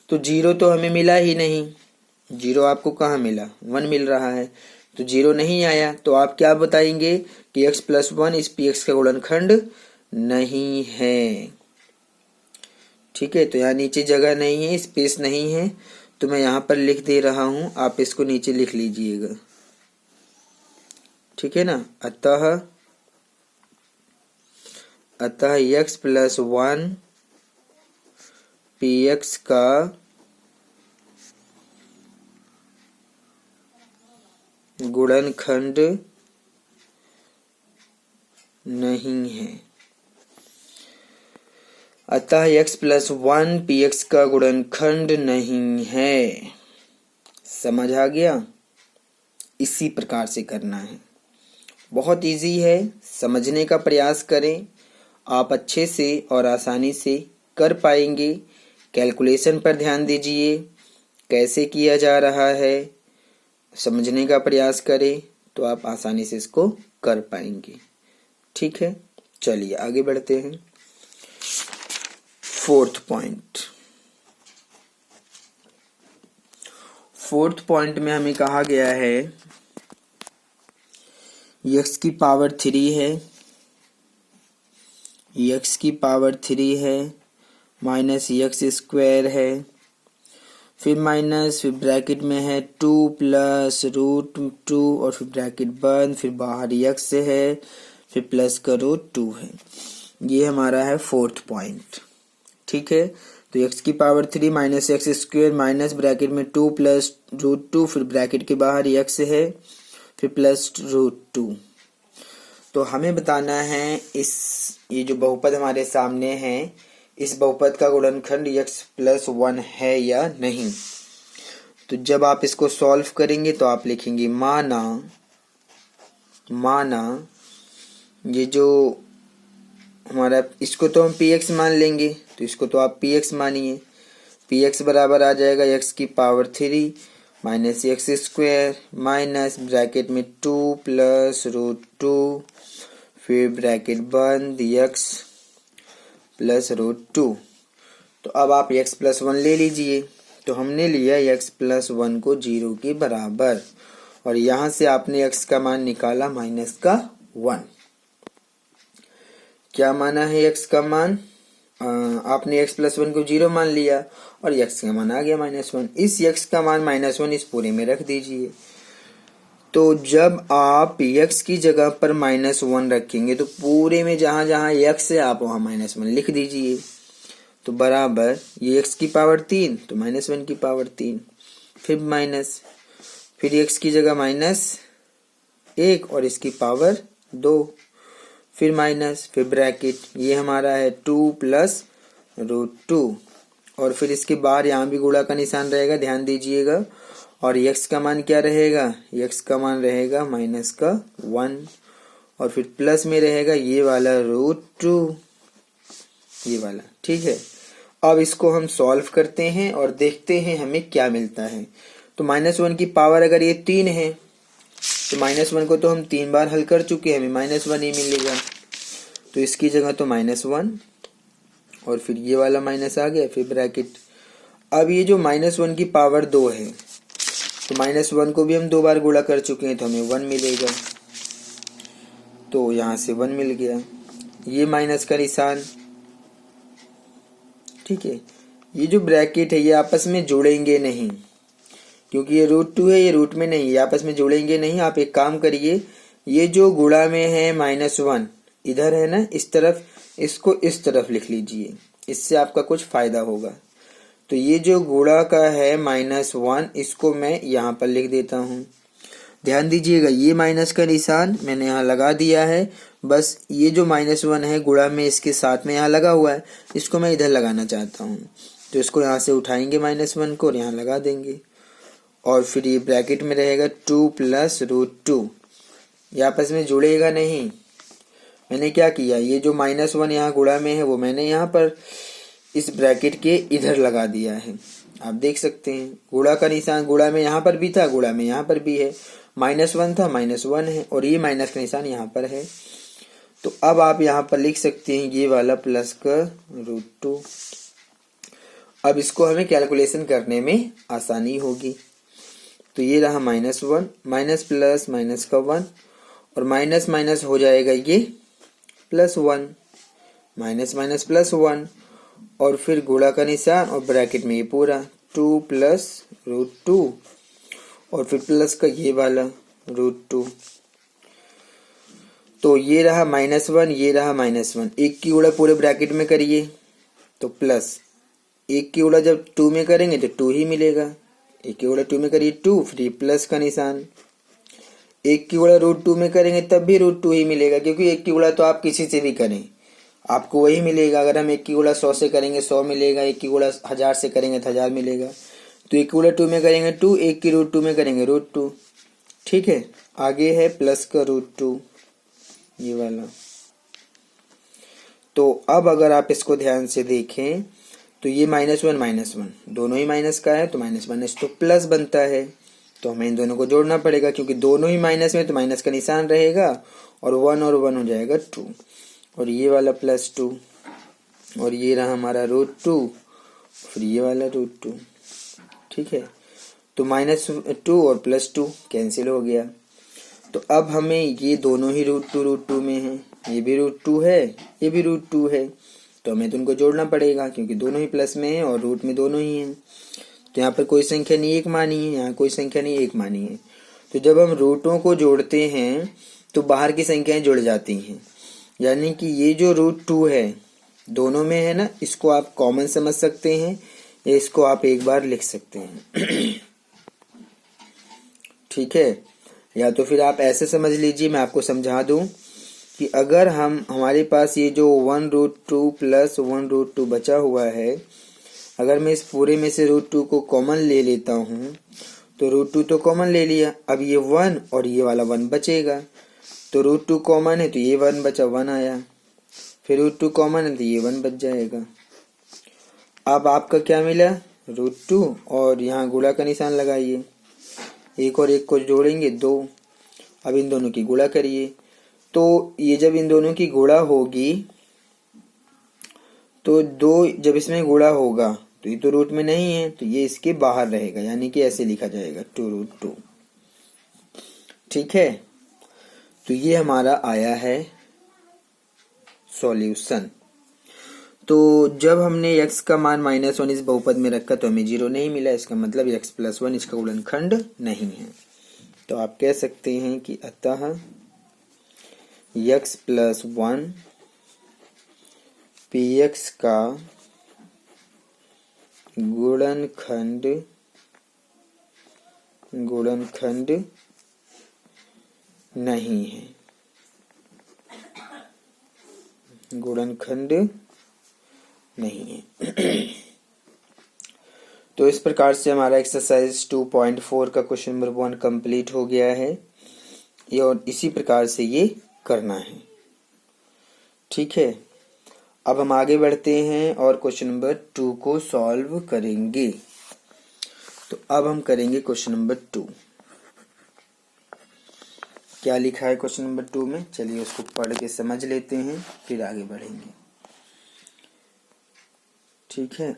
तो 0 तो हमें मिला ही नहीं। 0 आपको कहाँ मिला, 1 मिल रहा है, तो 0 नहीं आया। तो आप क्या बताएंगे कि x + 1 इस px का गुणनखंड नहीं है। ठीक है, तो यहाँ नीचे जगह नहीं है, स्पेस नहीं है, तो मैं यहाँ पर लिख दे रहा हूँ, आप इसको नीचे लिख लीजिएगा। ठीक है ना। अतः x प्लस 1 px का गुणनखंड नहीं है। अतः x प्लस 1 px का गुणनखंड नहीं है। समझ आ गया? इसी प्रकार से करना है, बहुत इजी है, समझने का प्रयास करें, आप अच्छे से और आसानी से कर पाएंगे। कैलकुलेशन पर ध्यान दीजिए, कैसे किया जा रहा है, समझने का प्रयास करें तो आप आसानी से इसको कर पाएंगे। ठीक है, चलिए आगे बढ़ते हैं। फोर्थ पॉइंट में हमें कहा गया है x की पावर 3 है, x की पावर 3 है, माइनस x स्क्वायर है, फिर माइनस, फिर ब्रैकेट में है 2 प्लस रूट 2 और फिर ब्रैकेट बंद, फिर बाहर x है, फिर प्लस का रूट 2 है। ये हमारा है फोर्थ पॉइंट। ठीक है, तो x की power 3 minus x square minus bracket में 2 प्लस रूट 2, फिर ब्रैकेट के बाहर x है, फिर प्लस रूट 2। तो हमें बताना है ये जो बहुपद हमारे सामने है, इस बहुपद का गुणनखंड x प्लस 1 है या नहीं। तो जब आप इसको सॉल्व करेंगे तो आप लिखेंगे माना ये जो हमारा, इसको तो हम px मान लेंगे, तो इसको तो आप px मानिए। px बराबर आ जाएगा x की power 3 minus x square minus bracket में 2 प्लस रूट 2, फिर ब्रैकेट बंद x प्लस रूट 2। तो अब आप x प्लस 1 ले लीजिए। तो हमने लिया x प्लस 1 को 0 के बराबर, और यहाँ से आपने x का मान निकाला माइनस का 1। क्या माना है x का मान? आपने x प्लस 1 को 0 मान लिया और x का मान आ गया माइनस 1। इस x का मान माइनस 1 इस पूरे में रख दीजिए। तो जब आप x की जगह पर माइनस 1 रखेंगे तो पूरे में जहां जहां x है आप वहां माइनस 1 लिख दीजिए। तो बराबर ये x की पावर 3 तो माइनस 1 की पावर 3, फिर माइनस, फिर x की जगह माइनस 1 और इसकी पावर 2, फिर माइनस, फिर ब्रैकेट, ये हमारा है 2 प्लस रूट 2, और फिर इसके बाहर यहाँ भी गुणा का निशान रहेगा, ध्यान दीजिएगा। और x का मान क्या रहेगा? x का मान रहेगा माइनस का 1, और फिर प्लस में रहेगा ये वाला रूट 2, ये वाला। ठीक है, अब इसको हम सॉल्व करते हैं और देखते हैं हमें क्या मिलता है। तो माइनस 1 की पावर अगर ये 3 है तो माइनस 1 को तो हम 3 बार हल कर चुके हैं, हमें माइनस 1 ही मिलेगा। तो इसकी जगह तो माइनस 1 और फिर ये वाला माइनस आ गया, फिर ब्रैकेट। अब ये जो माइनस 1 की पावर 2 है तो माइनस 1 को भी हम 2 बार गुणा कर चुके हैं तो हमें 1 मिलेगा। तो यहाँ से 1 मिल गया, ये माइनस का निशान। ठीक है, ये जो ब्रैकेट है ये आपस में जुड़ेंगे नहीं, क्योंकि ये रूट 2 है, ये रूट में नहीं, ये आपस में जुड़ेंगे नहीं। आप एक काम करिए, ये जो गुणा में है माइनस 1 इधर है ना, इस तरफ, इसको इस तरफ लिख लीजिए, इससे आपका कुछ फायदा होगा। तो ये जो गुणा का है माइनस 1, इसको मैं यहाँ पर लिख देता हूँ। ध्यान दीजिएगा, ये माइनस का निशान मैंने यहाँ लगा दिया है, बस ये जो माइनस 1 है गुणा में इसके साथ में यहाँ लगा हुआ है, इसको मैं इधर लगाना चाहता हूँ। तो इसको यहाँ से उठाएंगे माइनस 1 को और यहाँ लगा देंगे, और फिर ये ब्रैकेट में रहेगा 2 प्लस रूट 2, ये आपस में जुड़ेगा नहीं। मैंने क्या किया, ये जो माइनस 1 यहाँ गुणा में है वो मैंने यहाँ पर इस ब्रैकेट के इधर लगा दिया है। आप देख सकते हैं गुणा का निशान गुणा में यहाँ पर भी था, गुणा में यहाँ पर भी है, माइनस 1 था, माइनस 1 है, और ये माइनस का निशान यहाँ पर है। तो अब आप यहाँ पर लिख सकते हैं ये वाला प्लस का रूट 2। अब इसको हमें कैलकुलेशन करने में आसानी होगी। तो ये रहा माइनस 1, माइनस प्लस माइनस का 1, और माइनस माइनस हो जाएगा ये प्लस 1, माइनस माइनस प्लस 1, और फिर गुणा का निशान और ब्रैकेट में ये पूरा 2 प्लस √2 और फिर प्लस का ये वाला √2। तो ये रहा -1, ये रहा -1। एक की गुणा पूरे ब्रैकेट में करिए तो प्लस, एक की गुणा जब 2 में करेंगे तो 2 ही मिलेगा। एक की गुणा 2 में करिए 2, फिर ये प्लस का निशान। एक की गुणा √2 में करेंगे तब भी √2 ही मिलेगा, क्योंकि एक की गुणा तो आप किसी से भी करें आपको वही मिलेगा। अगर हम एक की गुणा 100 से करेंगे 100 मिलेगा, एक की गुणा 1000 से करेंगे तो 1000 मिलेगा। तो एक की गुणा 2 में करेंगे 2, एक की √2 में करेंगे √2। ठीक है, आगे है प्लस का √2 ये वाला। तो अब अगर आप इसको ध्यान से देखें तो ये -1 दोनों ही माइनस का है, तो माइनस तो प्लस बनता है। तो हमें इन दोनों को जोड़ना पड़ेगा, क्योंकि दोनों ही माइनस में तो माइनस का निशान रहेगा और 1 और 1 हो जाएगा 2, और ये वाला +2 और ये रहा हमारा √2, फिर ये वाला √2। ठीक है, तो -2 और +2 कैंसिल हो गया। तो अब हमें ये दोनों ही √2 में है, ये भी √2 है, ये भी √2 है, तो हमें तो उनको जोड़ना पड़ेगा, क्योंकि दोनों ही प्लस में है और रूट में दोनों ही हैं। तो यहाँ पर कोई संख्या नहीं एक मानी है, यहाँ कोई संख्या नहीं एक मानी है। तो जब हम रूटों को जोड़ते हैं तो बाहर की संख्याएं जुड़ जाती हैं, यानी कि ये जो √2 है दोनों में है ना, इसको आप कॉमन समझ सकते हैं या इसको आप एक बार लिख सकते हैं। ठीक है, या तो फिर आप ऐसे समझ लीजिए, मैं आपको समझा दूं कि अगर हमारे पास ये जो 1√2 प्लस 1√2 बचा हुआ है, अगर मैं इस पूरे में से √2 को कॉमन ले लेता हूँ तो √2 तो कॉमन ले लिया, अब ये 1 और ये वाला 1 बचेगा। तो √2 कॉमन है तो ये 1 बचा, 1 आया, फिर √2 कॉमन है तो ये 1 बच जाएगा। अब आपका क्या मिला, √2 और यहाँ गुणा का निशान लगाइए, एक और एक को जोड़ेंगे 2। अब इन दोनों की गुणा करिए, तो ये जब इन दोनों की गुणा होगी तो 2 जब इसमें गुणा होगा तो ये तो रूट में नहीं है, तो ये इसके बाहर रहेगा, यानी कि ऐसे लिखा जाएगा 2√2। ठीक है, तो ये हमारा आया है सॉल्यूशन। तो जब हमने x का मान -1 इस बहुपद में रखा तो हमें 0 नहीं मिला, इसका मतलब x + 1 इसका गुणनखंड नहीं है। तो आप कह सकते हैं कि अतः x + 1 px का गुणनखंड नहीं है, गुणनखंड नहीं है। तो इस प्रकार से हमारा एक्सरसाइज 2.4 का क्वेश्चन नंबर 1 कंप्लीट हो गया है, ये और इसी प्रकार से ये करना है। ठीक है, अब हम आगे बढ़ते हैं और क्वेश्चन नंबर 2 को सॉल्व करेंगे। तो अब हम करेंगे क्वेश्चन नंबर 2। क्या लिखा है क्वेश्चन नंबर 2 में, चलिए उसको पढ़ के समझ लेते हैं, फिर आगे बढ़ेंगे। ठीक है,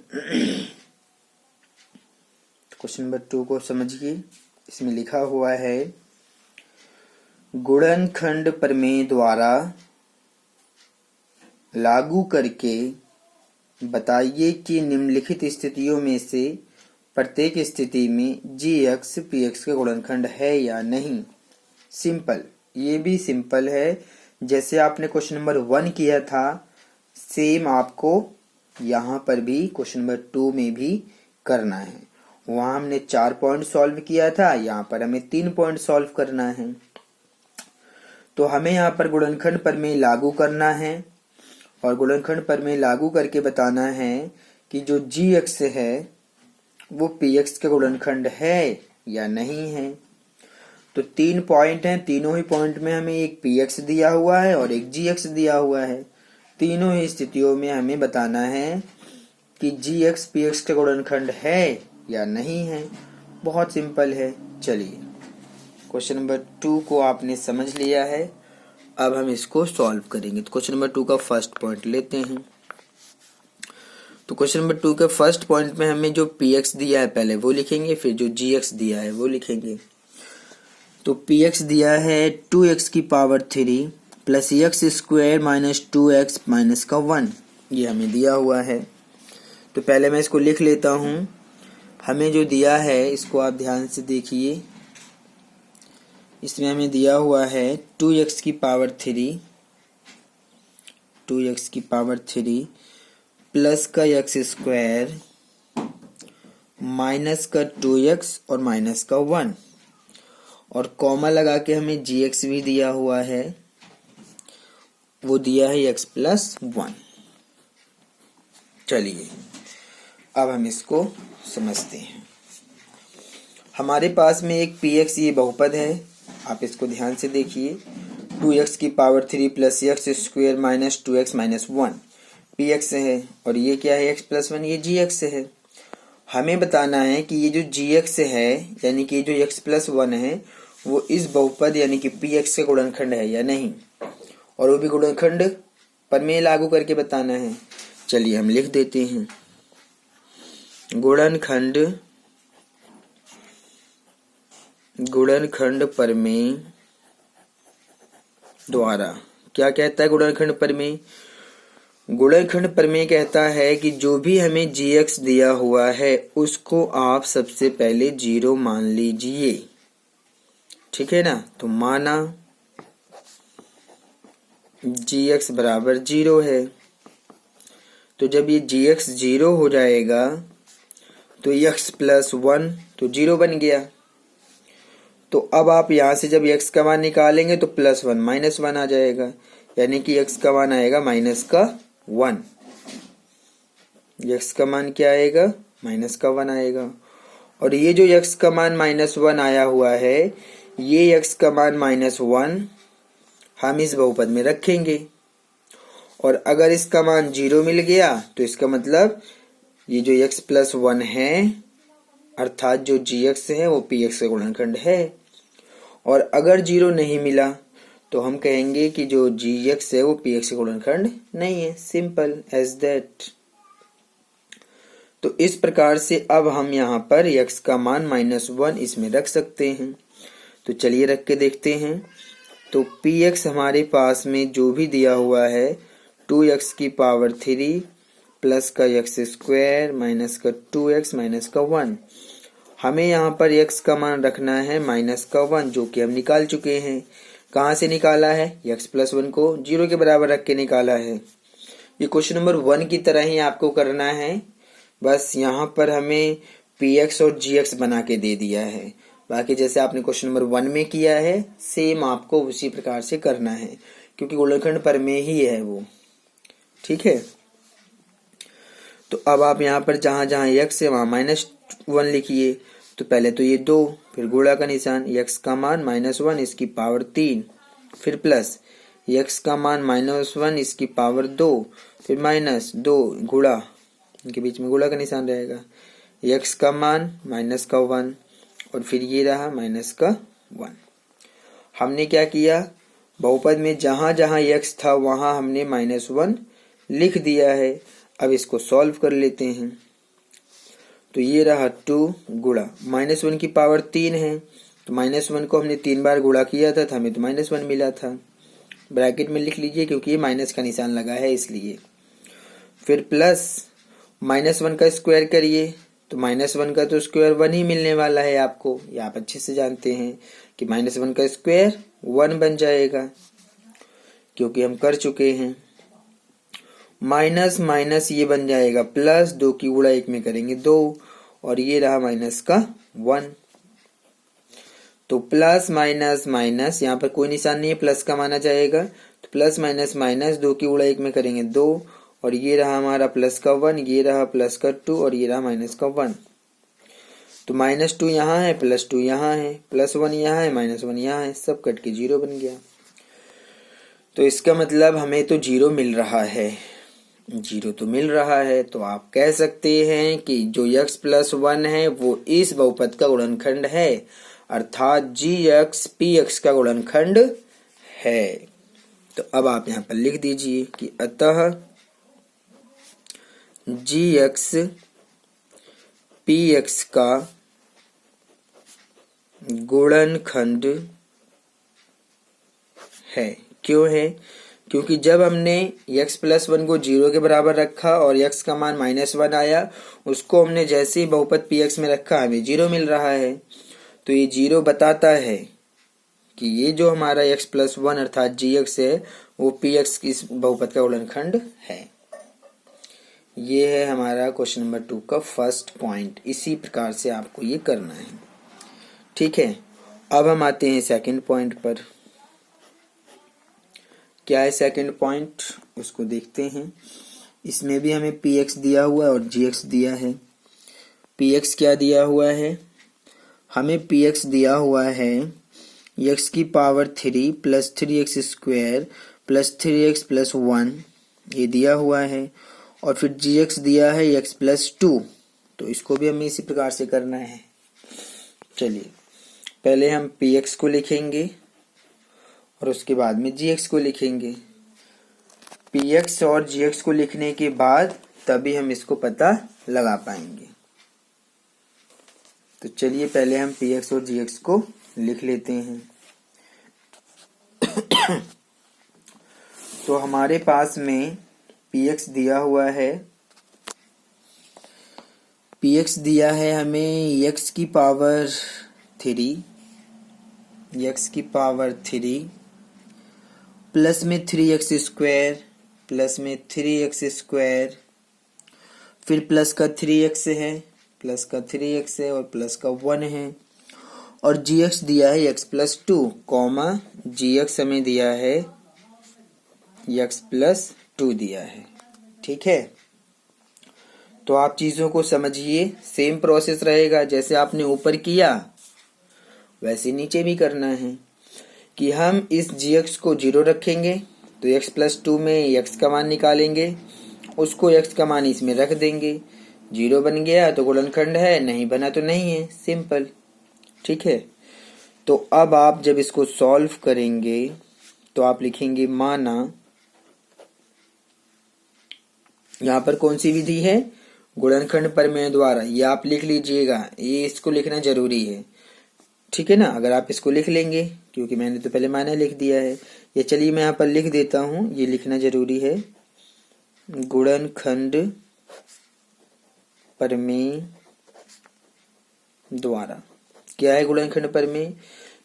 क्वेश्चन नंबर 2 को समझिए। इसमें लिखा हुआ है, गुणनखंड प्रमेय द्वारा लागू करके बताइए कि निम्नलिखित स्थितियों में से प्रत्येक स्थिति में gx px का गुणनखंड है या नहीं। सिंपल, ये भी सिंपल है, जैसे आपने क्वेश्चन नंबर 1 किया था सेम आपको यहाँ पर भी क्वेश्चन नंबर 2 में भी करना है। वहां हमने 4 पॉइंट सॉल्व किया था, यहाँ पर हमें 3 पॉइंट सॉल्व करना है। तो हमें यहाँ पर गुणनखंड प्रमेय लागू करना है और गुणनखंड प्रमेय लागू करके बताना है कि जो gx है वो px का गुणनखंड है या नहीं है। तो 3 पॉइंट हैं, तीनों ही पॉइंट में हमें एक px दिया हुआ है और एक gx दिया हुआ है। तीनों ही स्थितियों में हमें बताना है कि gx px का गुणनखंड है या नहीं है। बहुत सिंपल है। चलिए, क्वेश्चन नंबर 2 को आपने समझ लिया है, अब हम इसको सॉल्व करेंगे। तो क्वेश्चन नंबर 2 का फर्स्ट पॉइंट लेते हैं। तो क्वेश्चन नंबर 2 के फर्स्ट पॉइंट में हमें जो px दिया है पहले वो लिखेंगे, फिर जो gx दिया है वो लिखेंगे। तो px दिया है 2x³ प्लस x² - 2x - 1, ये हमें दिया हुआ है। तो पहले मैं इसको लिख लेता हूँ। हमें जो दिया है इसको आप ध्यान से देखिए। इसमें हमें दिया हुआ है 2x की पावर 3, 2x की पावर 3 प्लस का x स्क्वायर माइनस का 2x और माइनस का 1 और कॉमा लगा के हमें gx भी दिया हुआ है, वो दिया है x प्लस 1। चलिए अब हम इसको समझते हैं। हमारे पास में एक px ये बहुपद है, आप इसको ध्यान से देखिए। 2x की power 3 plus x square minus 2x minus 1 px है और ये क्या है x प्लस 1, ये gx है। हमें बताना है कि ये जो gx है यानी कि जो x प्लस 1 है वो इस बहुपद यानी कि px का गुणनखंड है या नहीं, और वो भी गुणनखंड प्रमेय लागू करके बताना है। चलिए हम लिख देते हैं। गुणनखंड प्रमेय द्वारा क्या कहता है गुणनखंड प्रमेय? गुणनखंड प्रमेय कहता है कि जो भी हमें gx दिया हुआ है उसको आप सबसे पहले 0 मान लीजिए, ठीक है ना। तो माना gx बराबर 0 है, तो जब ये gx 0 हो जाएगा तो x प्लस 1 तो 0 बन गया। तो अब आप यहाँ से जब x का मान निकालेंगे तो प्लस 1 माइनस 1 आ जाएगा, यानी कि x का मान आएगा माइनस का 1। x का मान क्या आएगा? माइनस का 1 आएगा। और ये जो x का मान माइनस 1 आया हुआ है, ये x का मान माइनस 1 हम इस बहुपद में रखेंगे, और अगर इसका मान 0 मिल गया तो इसका मतलब ये जो x प्लस 1 है अर्थात जो gx है वो px का गुणनखंड है। और अगर 0 नहीं मिला तो हम कहेंगे कि जो gx है वो px का गुणनखंड नहीं है। Simple as that. तो इस प्रकार से अब हम यहाँ पर x का मान -1 इसमें रख सकते हैं। तो चलिए रख के देखते हैं। तो px हमारे पास में जो भी दिया हुआ है 2x की पावर 3 प्लस का x स्क्वायर माइनस का 2x माइनस का 1। हमें यहाँ पर x का मान रखना है माइनस का 1, जो कि हम निकाल चुके हैं। कहाँ से निकाला है? x प्लस 1 को 0 के बराबर रख के निकाला है। ये क्वेश्चन नंबर 1 की तरह ही आपको करना है, बस यहाँ पर हमें px और gx बना के दे दिया है। बाकी जैसे आपने क्वेश्चन नंबर 1 में किया है सेम आपको उसी प्रकार से करना है, क्योंकि गुणनखंड प्रमेय ही है वो, ठीक है। तो अब आप यहाँ पर जहाँ जहाँ x है वहाँ -1 लिखिए। तो पहले तो ये 2, फिर गुणा का निशान, x का मान -1 इसकी पावर 3, फिर प्लस x का मान -1 इसकी पावर 2, फिर -2 गुणा, इनके बीच में गुणा का निशान रहेगा, x का मान माइनस का 1 और फिर ये रहा माइनस का 1। हमने क्या किया? बहुपद में जहाँ जहाँ x था वहाँ हमने -1 लिख दिया है। अब इसको सॉल्व कर लेते हैं। तो ये रहा 2 गुणा -1 की पावर 3 है, तो -1 को हमने 3 बार गुणा किया था, हमें तो -1 मिला था। ब्रैकेट में लिख लीजिए क्योंकि ये माइनस का निशान लगा है इसलिए। फिर प्लस -1 का स्क्वायर करिए, तो -1 का तो स्क्वायर 1 ही मिलने वाला है आपको, ये आप अच्छे से जानते हैं कि -1 का स्क्वायर 1 बन जाएगा, क्योंकि हम कर चुके हैं। माइनस माइनस ये बन जाएगा प्लस, 2 की गुणा 1 में करेंगे 2, और ये रहा माइनस का 1। तो प्लस माइनस माइनस, यहाँ पर कोई निशान नहीं है, प्लस का माना जाएगा। तो प्लस माइनस माइनस, 2 की गुणा 1 में करेंगे 2, और ये रहा हमारा प्लस का 1, ये रहा प्लस का 2, और ये रहा माइनस का 1। तो -2 यहाँ है, +2 यहाँ है, +1 यहाँ है, -1 यहाँ है, सब कट के 0 बन गया। तो इसका मतलब हमें तो 0 मिल रहा है, 0 तो मिल रहा है। तो आप कह सकते हैं कि जो x प्लस 1 है वो इस बहुपद का गुणनखंड है, अर्थात gx px का गुणनखंड है। तो अब आप यहाँ पर लिख दीजिए कि अतः gx px का गुणनखंड है। क्यों है? क्योंकि जब हमने x प्लस 1 को 0 के बराबर रखा और x का मान -1 आया, उसको हमने जैसे ही बहुपद px में रखा हमें 0 मिल रहा है। तो ये 0 बताता है कि ये जो हमारा x प्लस 1 अर्थात gx है वो px की इस बहुपद का गुणनखंड है। ये है हमारा क्वेश्चन नंबर 2 का फर्स्ट पॉइंट। इसी प्रकार से आपको ये करना है, ठीक है। अब हम आते हैं सेकंड पॉइंट पर। क्या है सेकंड पॉइंट, उसको देखते हैं। इसमें भी हमें px दिया हुआ है और gx दिया है। px क्या दिया हुआ है, हमें px दिया हुआ है x की power 3 plus 3x square plus 3x plus 1, ये दिया हुआ है। और फिर gx दिया है x प्लस 2, तो इसको भी हमें इसी प्रकार से करना है। चलिए पहले हम px को लिखेंगे और उसके बाद में gx को लिखेंगे। px और gx को लिखने के बाद तभी हम इसको पता लगा पाएंगे। तो चलिए पहले हम px और gx को लिख लेते हैं। तो हमारे पास में px दिया हुआ है, px दिया है हमें x की पावर 3 प्लस में 3x स्क्वायर प्लस में 3x स्क्वायर, फिर प्लस का 3x है, प्लस का 3x है और प्लस का 1 है। और gx दिया है x प्लस 2 कॉमा gx हमें दिया है x प्लस 2 दिया है, ठीक है। तो आप चीजों को समझिए, सेम प्रोसेस रहेगा जैसे आपने ऊपर किया वैसे नीचे भी करना है कि हम इस gx को 0 रखेंगे तो x प्लस 2 में x का मान निकालेंगे, उसको x का मान इसमें रख देंगे। 0 बन गया तो गुणनखंड है, नहीं बना तो नहीं है, सिंपल, ठीक है। तो अब आप जब इसको सॉल्व करेंगे तो आप लिखेंगे माना, यहाँ पर कौन सी विधि है, गुणनखंड प्रमेय द्वारा। ये आप लिख लीजिएगा, ये इसको लिखना जरूरी है, ठीक है ना। अगर आप इसको लिख लेंगे, क्योंकि मैंने तो पहले माना लिख दिया है, ये चलिए मैं यहाँ पर लिख देता हूँ, ये लिखना जरूरी है। गुणनखंड प्रमेय द्वारा क्या है गुणनखंड प्रमेय,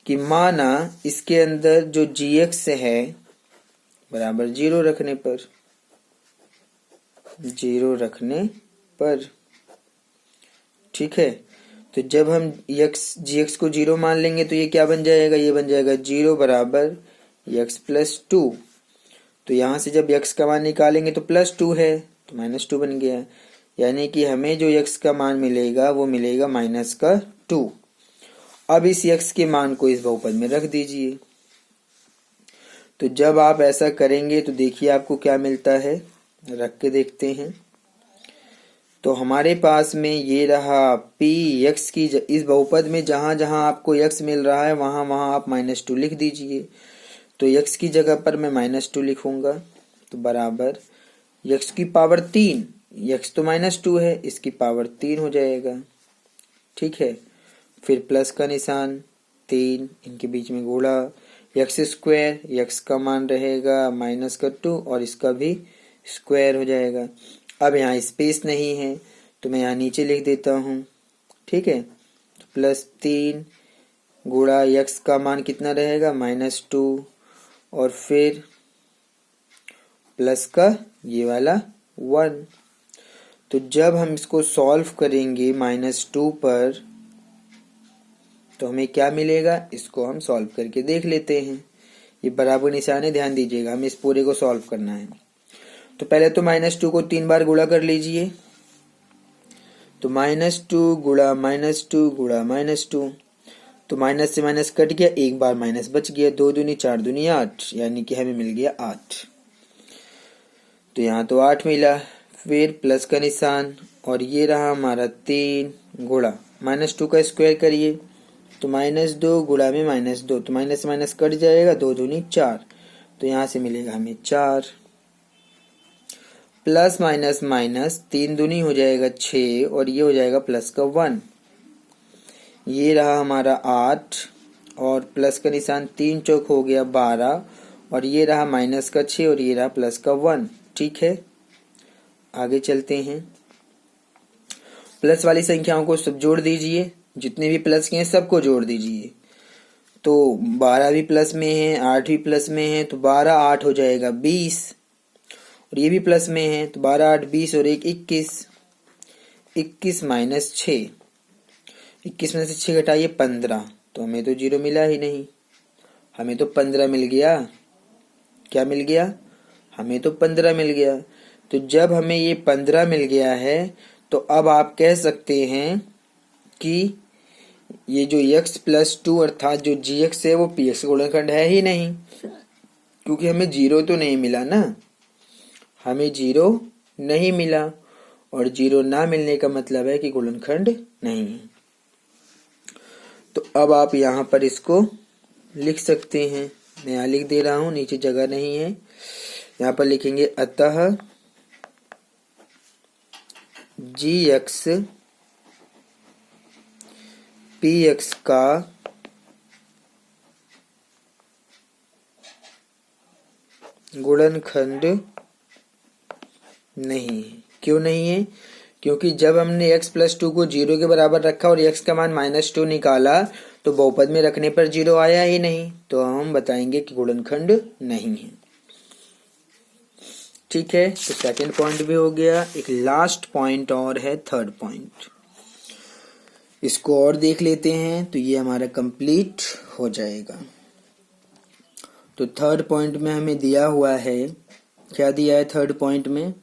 कि माना इसके अंदर जो gx है बराबर 0 रखने पर, ठीक है। तो जब हम gx को 0 मान लेंगे तो ये क्या बन जाएगा, ये बन जाएगा 0 बराबर x प्लस 2। तो यहाँ से जब x का मान निकालेंगे तो प्लस 2 है तो माइनस 2 बन गया, यानी कि हमें जो x का मान मिलेगा वो मिलेगा माइनस का 2। अब इस x के मान को इस बहुपद में रख दीजिए। तो जब आप ऐसा करेंगे तो देखिए आपको क्या मिलता है, रख के देखते हैं। तो हमारे पास में ये रहा px की इस बहुपद में जहां जहां आपको x मिल रहा है वहां वहां आप -2 लिख दीजिए। तो x की जगह पर मैं -2 लिखूंगा, तो बराबर x की पावर 3, x तो -2 है, इसकी पावर 3 हो जाएगा, ठीक है। फिर प्लस का निशान 3, इनके बीच में गुणा x स्क्वायर, x का मान रहेगा -2 और इसका भी स्क्वायर हो जाएगा। अब यहाँ स्पेस नहीं है तो मैं यहाँ नीचे लिख देता हूँ, ठीक है। तो प्लस 3 गुणा x का मान कितना रहेगा -2 और फिर प्लस का ये वाला 1। तो जब हम इसको सॉल्व करेंगे -2 पर तो हमें क्या मिलेगा, इसको हम सॉल्व करके देख लेते हैं। ये बराबर निशान है, ध्यान दीजिएगा, हमें इस पूरे को सॉल्व करना है। तो पहले तो -2 को 3 बार गुणा कर लीजिए, तो -2 गुणा -2 गुणा -2, तो माइनस से माइनस कट गया, एक बार माइनस बच गया, 2 दूनी 4 दूनी 8, यानी कि हमें मिल गया 8। तो यहाँ तो 8 मिला, फिर प्लस का निशान और ये रहा हमारा 3 गुणा -2 का स्क्वायर करिए, तो -2 गुणा में -2, तो माइनस से माइनस कट जाएगा, 2 दूनी 4, तो यहाँ से मिलेगा हमें 4। प्लस माइनस माइनस 3 दूनी हो जाएगा 6 और ये हो जाएगा प्लस का 1, ये रहा हमारा 8 और प्लस का निशान 3 चौक हो गया 12 और ये रहा माइनस का 6 और ये रहा प्लस का 1। ठीक है, आगे चलते हैं। प्लस वाली संख्याओं को सब जोड़ दीजिए, जितने भी प्लस के हैं सबको जोड़ दीजिए। तो 12 भी प्लस में है, 8 भी प्लस में है, तो 12 8 हो जाएगा 20। और ये भी प्लस में है, तो 12 8 20 और 1 21। 21 माइनस 6, 21 में से 6 घटाइए 15, तो हमें तो 0 मिला ही नहीं, हमें तो 15 मिल गया। क्या मिल गया? हमें तो 15 मिल गया। तो जब हमें ये 15 मिल गया है तो अब आप कह सकते हैं कि ये जो x प्लस 2 अर्थात जो gx है वो px का गुणनखंड है ही नहीं, क्योंकि हमें 0 तो नहीं मिला ना, हमें 0 नहीं मिला, और 0 ना मिलने का मतलब है कि गुणनखंड नहीं है। तो अब आप यहाँ पर इसको लिख सकते हैं, मैं यहाँ लिख दे रहा हूँ, नीचे जगह नहीं है। यहाँ पर लिखेंगे अतः gx px का गुणनखंड नहीं है। क्यों नहीं है? क्योंकि जब हमने x प्लस 2 को 0 के बराबर रखा और x का मान -2 निकाला तो बहुपद में रखने पर 0 आया ही नहीं, तो हम बताएंगे कि गुणनखंड नहीं है। ठीक है, तो सेकंड पॉइंट भी हो गया। एक लास्ट पॉइंट और है, थर्ड पॉइंट, इसको और देख लेते हैं तो ये हमारा कंप्लीट हो जाएगा। तो थर्ड पॉइंट में हमें दिया हुआ है, क्या दिया है थर्ड पॉइंट में?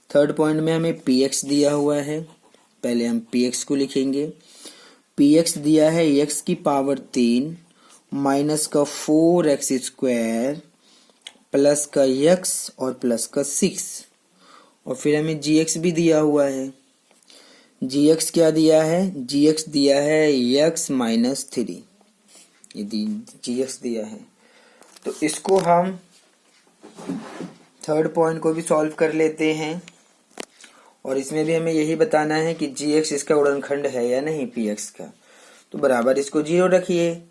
थर्ड पॉइंट में हमें px दिया हुआ है। पहले हम px को लिखेंगे। px दिया है x की पावर 3 माइनस का 4x स्क्वायर प्लस का x और प्लस का 6, और फिर हमें gx भी दिया हुआ है। gx क्या दिया है? gx दिया है x माइनस 3, ये gx दिया है। तो इसको हम थर्ड पॉइंट को भी सॉल्व कर लेते हैं, और इसमें भी हमें यही बताना है कि gx इसका गुणनखंड है या नहीं px का। तो बराबर इसको 0 रखिए,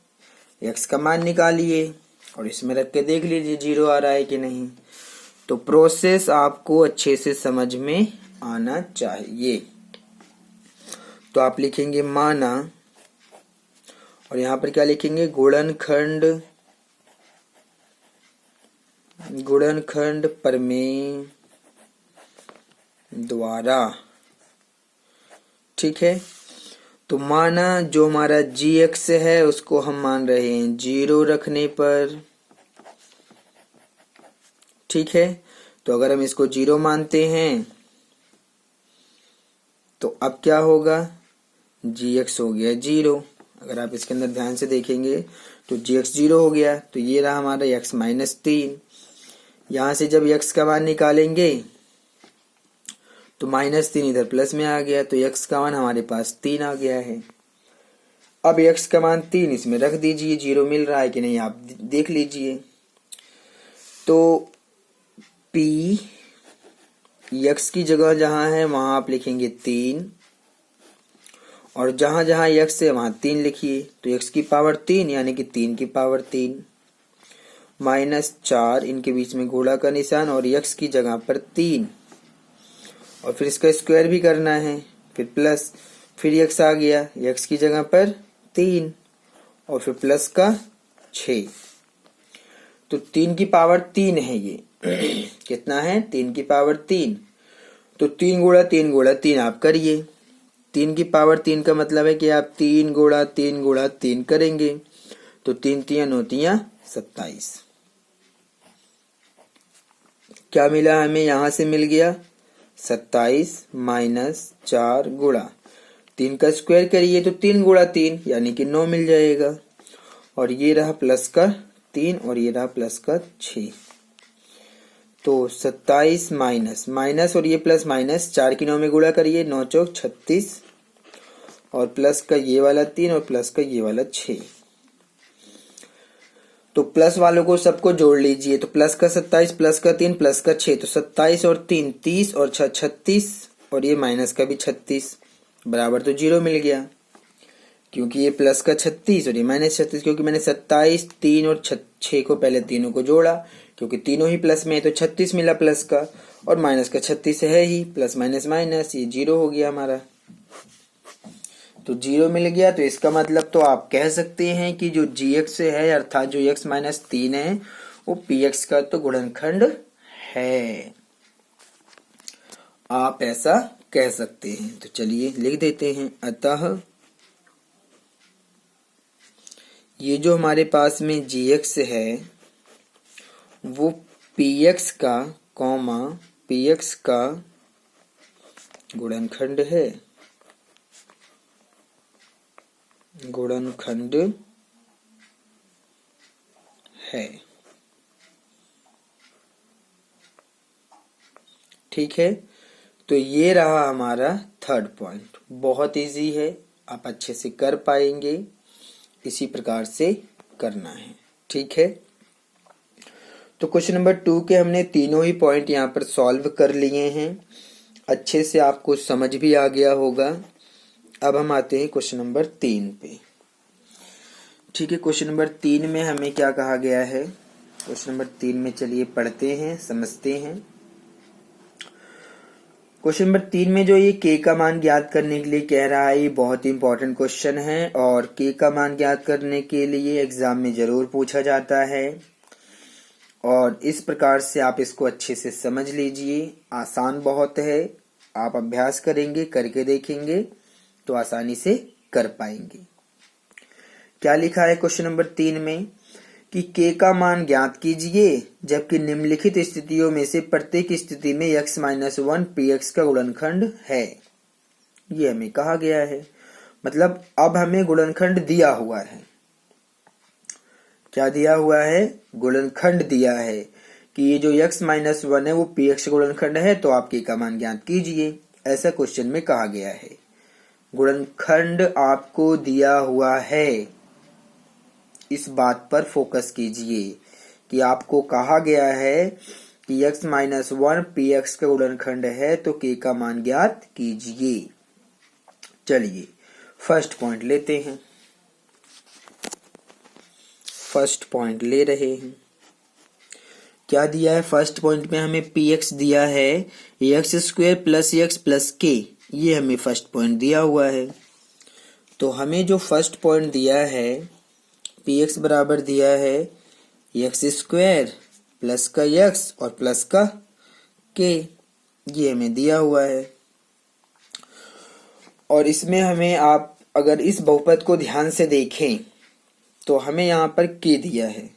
x का मान निकालिए और इसमें रख के देख लीजिए 0 आ रहा है कि नहीं। तो प्रोसेस आपको अच्छे से समझ में आना चाहिए। तो आप लिखेंगे माना, और यहाँ पर क्या लिखेंगे? गुणनखंड प्रमेय द्वारा। ठीक है, तो माना जो हमारा gx है उसको हम मान रहे हैं 0 रखने पर। ठीक है, तो अगर हम इसको 0 मानते हैं तो अब क्या होगा? gx हो गया 0। अगर आप इसके अंदर ध्यान से देखेंगे तो gx 0 हो गया। तो ये रहा हमारा x माइनस 3। यहाँ से जब x का मान निकालेंगे तो -3 इधर प्लस में आ गया, तो x का मान हमारे पास 3 आ गया है। अब x का मान 3 इसमें रख दीजिए, 0 मिल रहा है कि नहीं आप देख लीजिए। तो p x की जगह जहां है वहां आप लिखेंगे 3, और जहां जहां x है वहां 3 लिखिए। तो x की पावर 3 यानी कि 3 की पावर 3 -4, इनके बीच में घोड़ा का निशान, और x की जगह पर 3, और फिर इसका स्क्वायर भी करना है, फिर प्लस, फिर x आ गया, x की जगह पर 3 और फिर प्लस का 6। तो 3 की पावर 3 है ये कितना है? 3 की पावर 3। तो 3 गुणा 3 गुणा 3 आप करिए। 3 की पावर 3 का मतलब है कि आप 3 गुणा 3 गुणा 3 करेंगे, तो 3 3 9 3 27। क्या मिला हमें? यहां से मिल गया 27 -4 गुणा 3 का स्क्वायर करिए तो 3 गुणा 3 यानी कि 9 मिल जाएगा, और ये रहा प्लस का 3 और ये रहा प्लस का 6। तो 27 माइनस और ये प्लस माइनस 4 की 9 में गुणा करिए, 9 चौक 36, और प्लस का ये वाला 3 और प्लस का ये वाला 6। तो प्लस वालों को सबको जोड़ लीजिए, तो प्लस का 27 प्लस का 3 प्लस का 6, तो 27 और 3 30 और 6 36, और ये माइनस का भी 36, बराबर तो 0 मिल गया। क्योंकि ये प्लस का 36 और ये माइनस 36, क्योंकि मैंने 27, 3 और 6 को पहले तीनों को जोड़ा, क्योंकि तीनों ही प्लस में है तो 36 मिला प्लस का, और माइनस का 36 है ही, प्लस माइनस माइनस, ये 0 हो गया हमारा। तो 0 मिल गया। तो इसका मतलब तो आप कह सकते हैं कि जो gx है अर्थात जो x माइनस 3 है वो px का तो गुणनखंड है, आप ऐसा कह सकते हैं। तो चलिए लिख देते हैं, अतः ये जो हमारे पास में gx है वो px का कॉमा px का गुणनखंड है, गुणनखंड है। ठीक है, तो ये रहा हमारा थर्ड पॉइंट। बहुत इजी है, आप अच्छे से कर पाएंगे, इसी प्रकार से करना है। ठीक है, तो क्वेश्चन नंबर 2 के हमने तीनों ही पॉइंट यहाँ पर सॉल्व कर लिए हैं, अच्छे से आपको समझ भी आ गया होगा। अब हम आते हैं क्वेश्चन नंबर 3 पे। ठीक है, क्वेश्चन नंबर 3 में हमें क्या कहा गया है, क्वेश्चन नंबर 3 में चलिए पढ़ते हैं, समझते हैं। क्वेश्चन नंबर 3 में जो ये k का मान ज्ञात करने के लिए कह रहा है, ये बहुत ही इंपॉर्टेंट क्वेश्चन है और k का मान ज्ञात करने के लिए एग्जाम में जरूर पूछा जाता है, और इस प्रकार से आप इसको अच्छे से समझ लीजिए। आसान बहुत है, आप अभ्यास करेंगे, करके देखेंगे तो आसानी से कर पाएंगे। क्या लिखा है क्वेश्चन नंबर 3 में कि k का मान ज्ञात कीजिए जबकि निम्नलिखित स्थितियों में से प्रत्येक स्थिति में x माइनस 1 px का गुणनखंड है। ये हमें कहा गया है, मतलब अब हमें गुणनखंड दिया हुआ है। क्या दिया हुआ है, गुणनखंड दिया है कि ये जो x माइनस 1 है वो px का गुणनखंड है, तो आप k का मान ज्ञात कीजिए, ऐसा क्वेश्चन में कहा गया है। गुणनखंड आपको दिया हुआ है, इस बात पर फोकस कीजिए कि आपको कहा गया है कि x माइनस 1 px का गुणनखंड है, तो k का मान ज्ञात कीजिए। चलिए फर्स्ट पॉइंट लेते हैं, फर्स्ट पॉइंट ले रहे हैं। क्या दिया है फर्स्ट पॉइंट में, हमें px दिया है x square plus x plus k, ये हमें फर्स्ट पॉइंट दिया हुआ है। तो हमें जो फर्स्ट पॉइंट दिया है px बराबर दिया है x स्क्वायर प्लस का x और प्लस का k, ये हमें दिया हुआ है। और इसमें हमें आप अगर इस बहुपद को ध्यान से देखें तो हमें यहाँ पर k दिया है,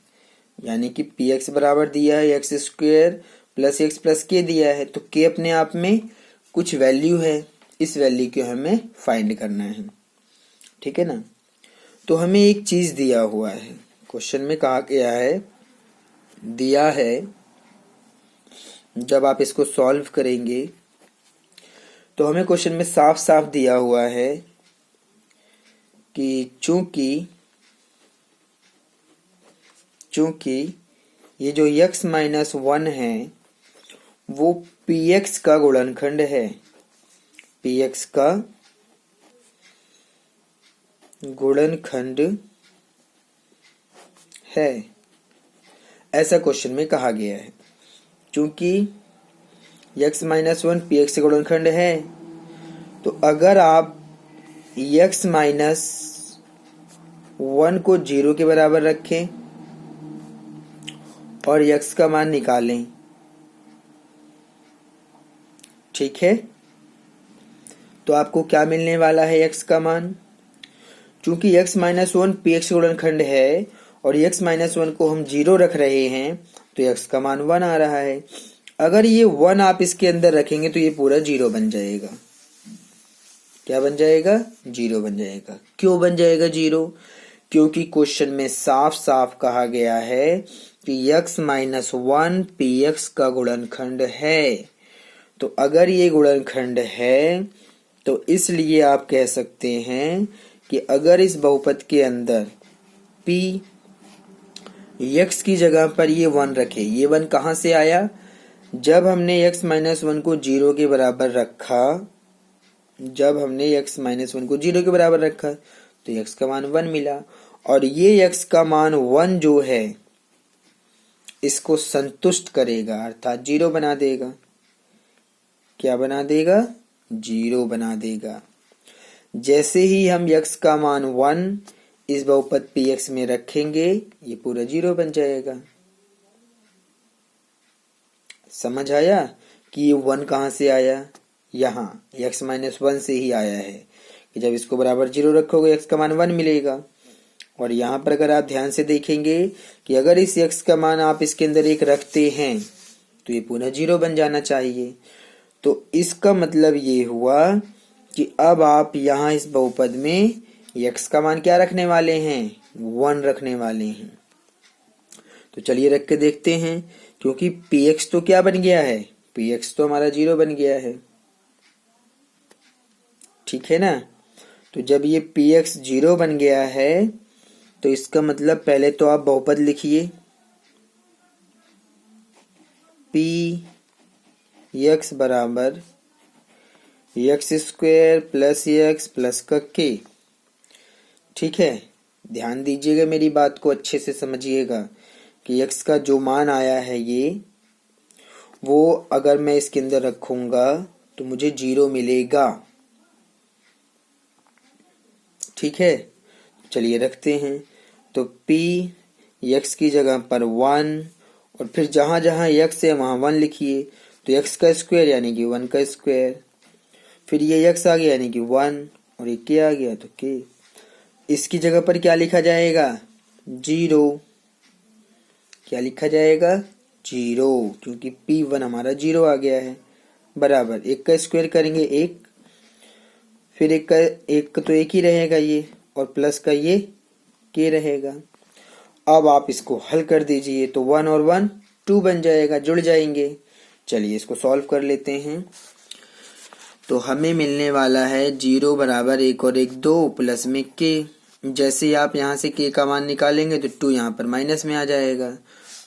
यानी कि px बराबर दिया है x square plus x plus k दिया है, तो k अपने आप में कुछ वैल्यू है, इस वैल्यू को हमें फाइंड करना है। ठीक है ना, तो हमें एक चीज दिया हुआ है, क्वेश्चन में कहा गया है, दिया है, जब आप इसको सॉल्व करेंगे तो हमें क्वेश्चन में साफ साफ दिया हुआ है कि चूंकि ये जो x माइनस 1 है वो px का गुणनखंड है, px का गुणनखंड है, ऐसा क्वेश्चन में कहा गया है। चूंकि x माइनस 1 px का गुणनखंड है, तो अगर आप x माइनस 1 को 0 के बराबर रखें और x का मान निकालें, ठीक है, तो आपको क्या मिलने वाला है, x का मान। चूंकि x माइनस 1 px का गुणनखंड है और x माइनस 1 को हम 0 रख रहे हैं, तो x का मान 1 आ रहा है। अगर ये 1 आप इसके अंदर रखेंगे तो ये पूरा 0 बन जाएगा। क्या बन जाएगा, 0 बन जाएगा। क्यों बन जाएगा 0, क्योंकि क्वेश्चन में साफ साफ कहा गया है कि x माइनस 1 px का गुणनखंड है। तो अगर ये गुणनखंड है तो इसलिए आप कह सकते हैं कि अगर इस बहुपद के अंदर p x की जगह पर ये 1 रखे, ये 1 कहाँ से आया, जब हमने x माइनस 1 को 0 के बराबर रखा, जब हमने x माइनस 1 को 0 के बराबर रखा तो x का मान 1 मिला। और ये x का मान 1 जो है इसको संतुष्ट करेगा, अर्थात 0 बना देगा। क्या बना देगा? 0 बना देगा। जैसे ही हम x का मान 1 इस बहुपद px में रखेंगे ये पूरा 0 बन जाएगा। समझ आया कि ये 1 कहाँ से आया? यहाँ x माइनस 1 से ही आया है कि जब इसको बराबर 0 रखोगे x का मान 1 मिलेगा। और यहाँ पर अगर आप ध्यान से देखेंगे कि अगर इस x का मान आप इसके अंदर 1 रखते हैं तो ये पुनः 0 बन जाना चाहिए। तो इसका मतलब ये हुआ कि अब आप यहाँ इस बहुपद में x का मान क्या रखने वाले हैं? 1 रखने वाले हैं। तो चलिए रख के देखते हैं, क्योंकि px तो क्या बन गया है? px तो हमारा 0 बन गया है, ठीक है ना। तो जब ये px 0 बन गया है तो इसका मतलब पहले तो आप बहुपद लिखिए, px बराबर x square plus x plus का k। ठीक है, ध्यान दीजिएगा, मेरी बात को अच्छे से समझिएगा कि x का जो मान आया है ये वो अगर मैं इसके अंदर रखूंगा तो मुझे 0 मिलेगा। ठीक है, चलिए रखते हैं। तो p x की जगह पर 1 और फिर जहां जहां x है वहां 1 लिखिए। तो x का स्क्वायर यानी कि 1 का स्क्वायर, फिर ये x आ गया यानी कि 1 और ये k आ गया तो k। इसकी जगह पर क्या लिखा जाएगा? 0। क्या लिखा जाएगा? 0, क्योंकि p1 हमारा 0 आ गया है। बराबर 1 का स्क्वायर करेंगे 1, फिर 1 तो 1 ही रहेगा ये, और प्लस का ये k रहेगा। अब आप इसको हल कर दीजिए तो 1 और 1 2 बन जाएगा, जुड़ जाएंगे। चलिए इसको सॉल्व कर लेते हैं। तो हमें मिलने वाला है 0 बराबर 1 और 1 2 प्लस में k। जैसे ही आप यहाँ से k का मान निकालेंगे तो 2 यहाँ पर माइनस में आ जाएगा।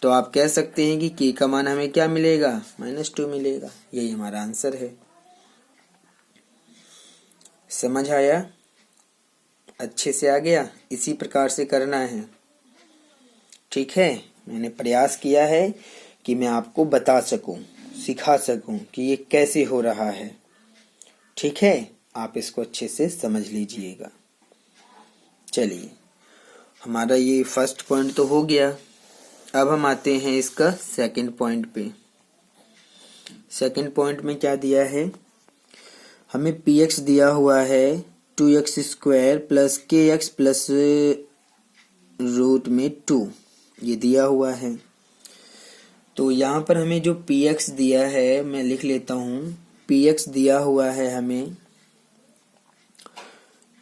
तो आप कह सकते हैं कि k का मान हमें क्या मिलेगा? -2 मिलेगा। यही हमारा आंसर है। समझ आया? अच्छे से आ गया? इसी प्रकार से करना है, ठीक है। मैंने प्रयास किया है कि मैं आपको बता सकूं, सिखा सकूं कि ये कैसे हो रहा है। ठीक है, आप इसको अच्छे से समझ लीजिएगा। चलिए, हमारा ये फर्स्ट पॉइंट तो हो गया। अब हम आते हैं इसका सेकंड पॉइंट पे। सेकंड पॉइंट में क्या दिया है? हमें px दिया हुआ है 2x square plus kx plus root में 2, ये दिया हुआ है। तो यहाँ पर हमें जो px दिया है मैं लिख लेता हूँ। px दिया हुआ है हमें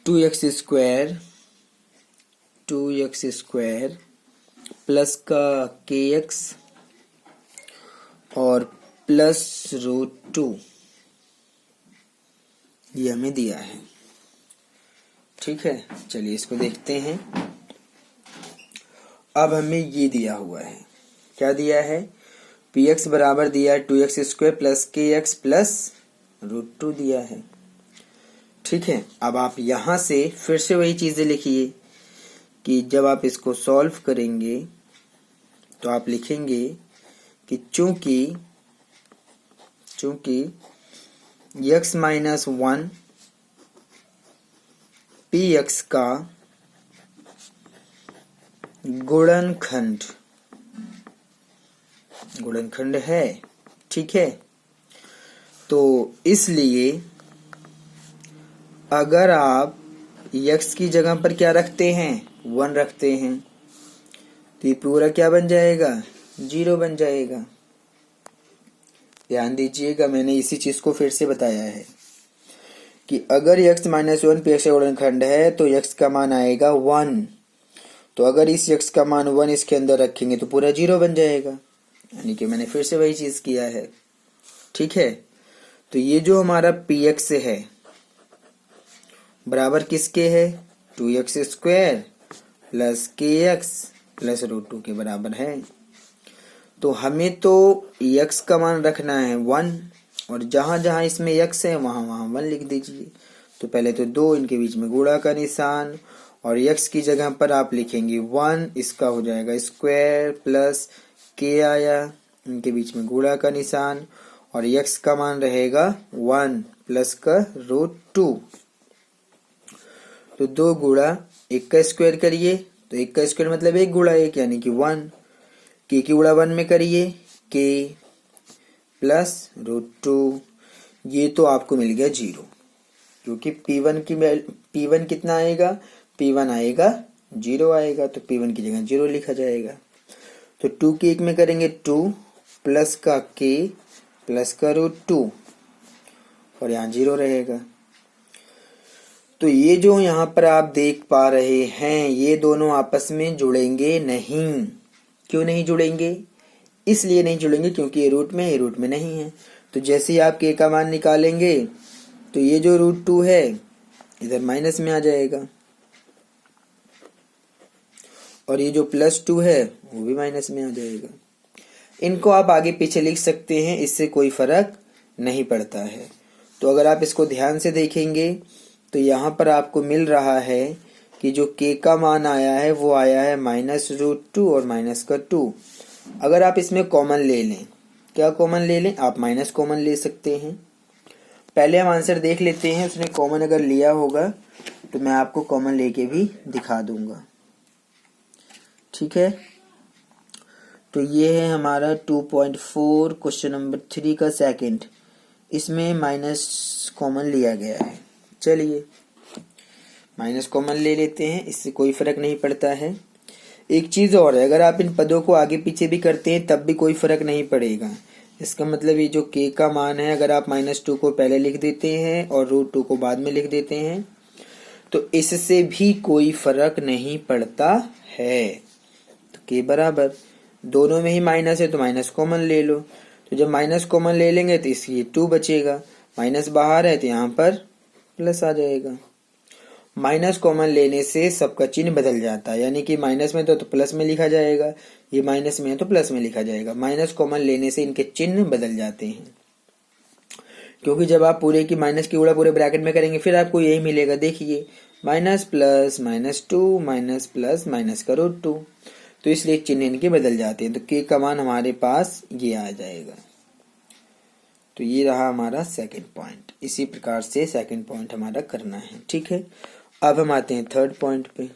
2x स्क्वायर प्लस का kx और प्लस रूट 2, ये हमें दिया है। ठीक है, चलिए इसको देखते हैं। अब हमें ये दिया हुआ है, क्या दिया है? px बराबर दिया है 2x square plus kx plus root 2 दिया है। ठीक है, अब आप यहां से फिर से वही चीजें लिखिए कि जब आप इसको सॉल्व करेंगे तो आप लिखेंगे कि चूंकि x माइनस 1 px का गुणनखंड है, ठीक है। तो इसलिए अगर आप x की जगह पर क्या रखते हैं? 1 रखते हैं तो ये पूरा क्या बन जाएगा? 0 बन जाएगा। ध्यान दीजिएगा, मैंने इसी चीज को फिर से बताया है कि अगर x माइनस 1 px का गुणनखंड है तो x का मान आएगा 1। तो अगर इस x का मान 1 इसके अंदर रखेंगे तो पूरा 0 बन जाएगा, यानी कि मैंने फिर से वही चीज किया है। ठीक है, तो ये जो हमारा px है बराबर किसके है? 2x square plus kx plus root 2 के बराबर है। तो हमें तो x का मान रखना है 1, और जहां जहां इसमें x है वहां वहां 1 लिख दीजिए। तो पहले तो 2, इनके बीच में गुणा का निशान, और x की जगह पर आप लिखेंगे 1, इसका हो जाएगा स्क्वायर प्लस k आया, इनके बीच में गुणा का निशान, और x का मान रहेगा 1 प्लस का √2। तो 2 गुणा 1 का स्क्वायर करिए तो 1 का स्क्वायर मतलब 1 गुणा 1 यानी कि 1, k की गुणा 1 में करिए k प्लस √2, ये तो आपको मिल गया 0, क्योंकि P1 कितना आएगा, P1 आएगा 0 आएगा, तो P1 की जगह 0 लिखा जाएगा। तो 2 की 1 में करेंगे 2 प्लस का k प्लस का √2 और यहाँ 0 रहेगा। तो ये जो यहाँ पर आप देख पा रहे हैं ये दोनों आपस में जुड़ेंगे नहीं। क्यों नहीं जुड़ेंगे? इसलिए नहीं जुड़ेंगे क्योंकि ये रूट में, ये रूट में नहीं है। तो जैसे ही आप k का मान निकालेंगे तो ये जो √2 है इधर माइनस में आ जाएगा, और ये जो +2 है वो भी माइनस में आ जाएगा। इनको आप आगे पीछे लिख सकते हैं, इससे कोई फर्क नहीं पड़ता है। तो अगर आप इसको ध्यान से देखेंगे तो यहाँ पर आपको मिल रहा है कि जो k का मान आया है वो आया है -√2 और -2। अगर आप इसमें कॉमन ले लें, क्या कॉमन ले लें? आप माइनस कॉमन ले सकते हैं। पहले हम आंसर देख लेते हैं, उसने कॉमन अगर लिया होगा तो मैं आपको कॉमन लेके भी दिखा दूंगा, ठीक है। तो ये है हमारा 2.4 क्वेश्चन नंबर 3 का सेकंड, इसमें माइनस कॉमन लिया गया है। चलिए माइनस कॉमन ले लेते हैं, इससे कोई फर्क नहीं पड़ता है। एक चीज और है, अगर आप इन पदों को आगे पीछे भी करते हैं तब भी कोई फर्क नहीं पड़ेगा। इसका मतलब ये जो k का मान है, अगर आप -2 को पहले लिख देते हैं और √2 को बाद में लिख देते हैं तो इससे भी कोई फर्क नहीं पड़ता है। तो k बराबर, दोनों में ही माइनस है तो माइनस कॉमन ले लो। तो जब माइनस कॉमन ले लेंगे तो इसलिए 2 बचेगा, माइनस बाहर है तो यहाँ पर प्लस आ जाएगा। माइनस कॉमन लेने से सबका चिन्ह बदल जाता है, यानी कि माइनस में तो प्लस में लिखा जाएगा, ये माइनस में है तो प्लस में लिखा जाएगा। माइनस कॉमन लेने से इनके चिन्ह बदल जाते हैं, क्योंकि जब आप पूरे की माइनस की गुणा पूरे ब्रैकेट में करेंगे फिर आपको यही मिलेगा। देखिए minus plus -2 minus plus minus का √2, तो इसलिए चिन्ह इनके बदल जाते हैं। तो k का मान हमारे पास ये आ जाएगा। तो ये रहा हमारा सेकंड पॉइंट। इसी प्रकार से सेकंड पॉइंट हमारा करना है, ठीक है। अब हम आते हैं थर्ड पॉइंट पे।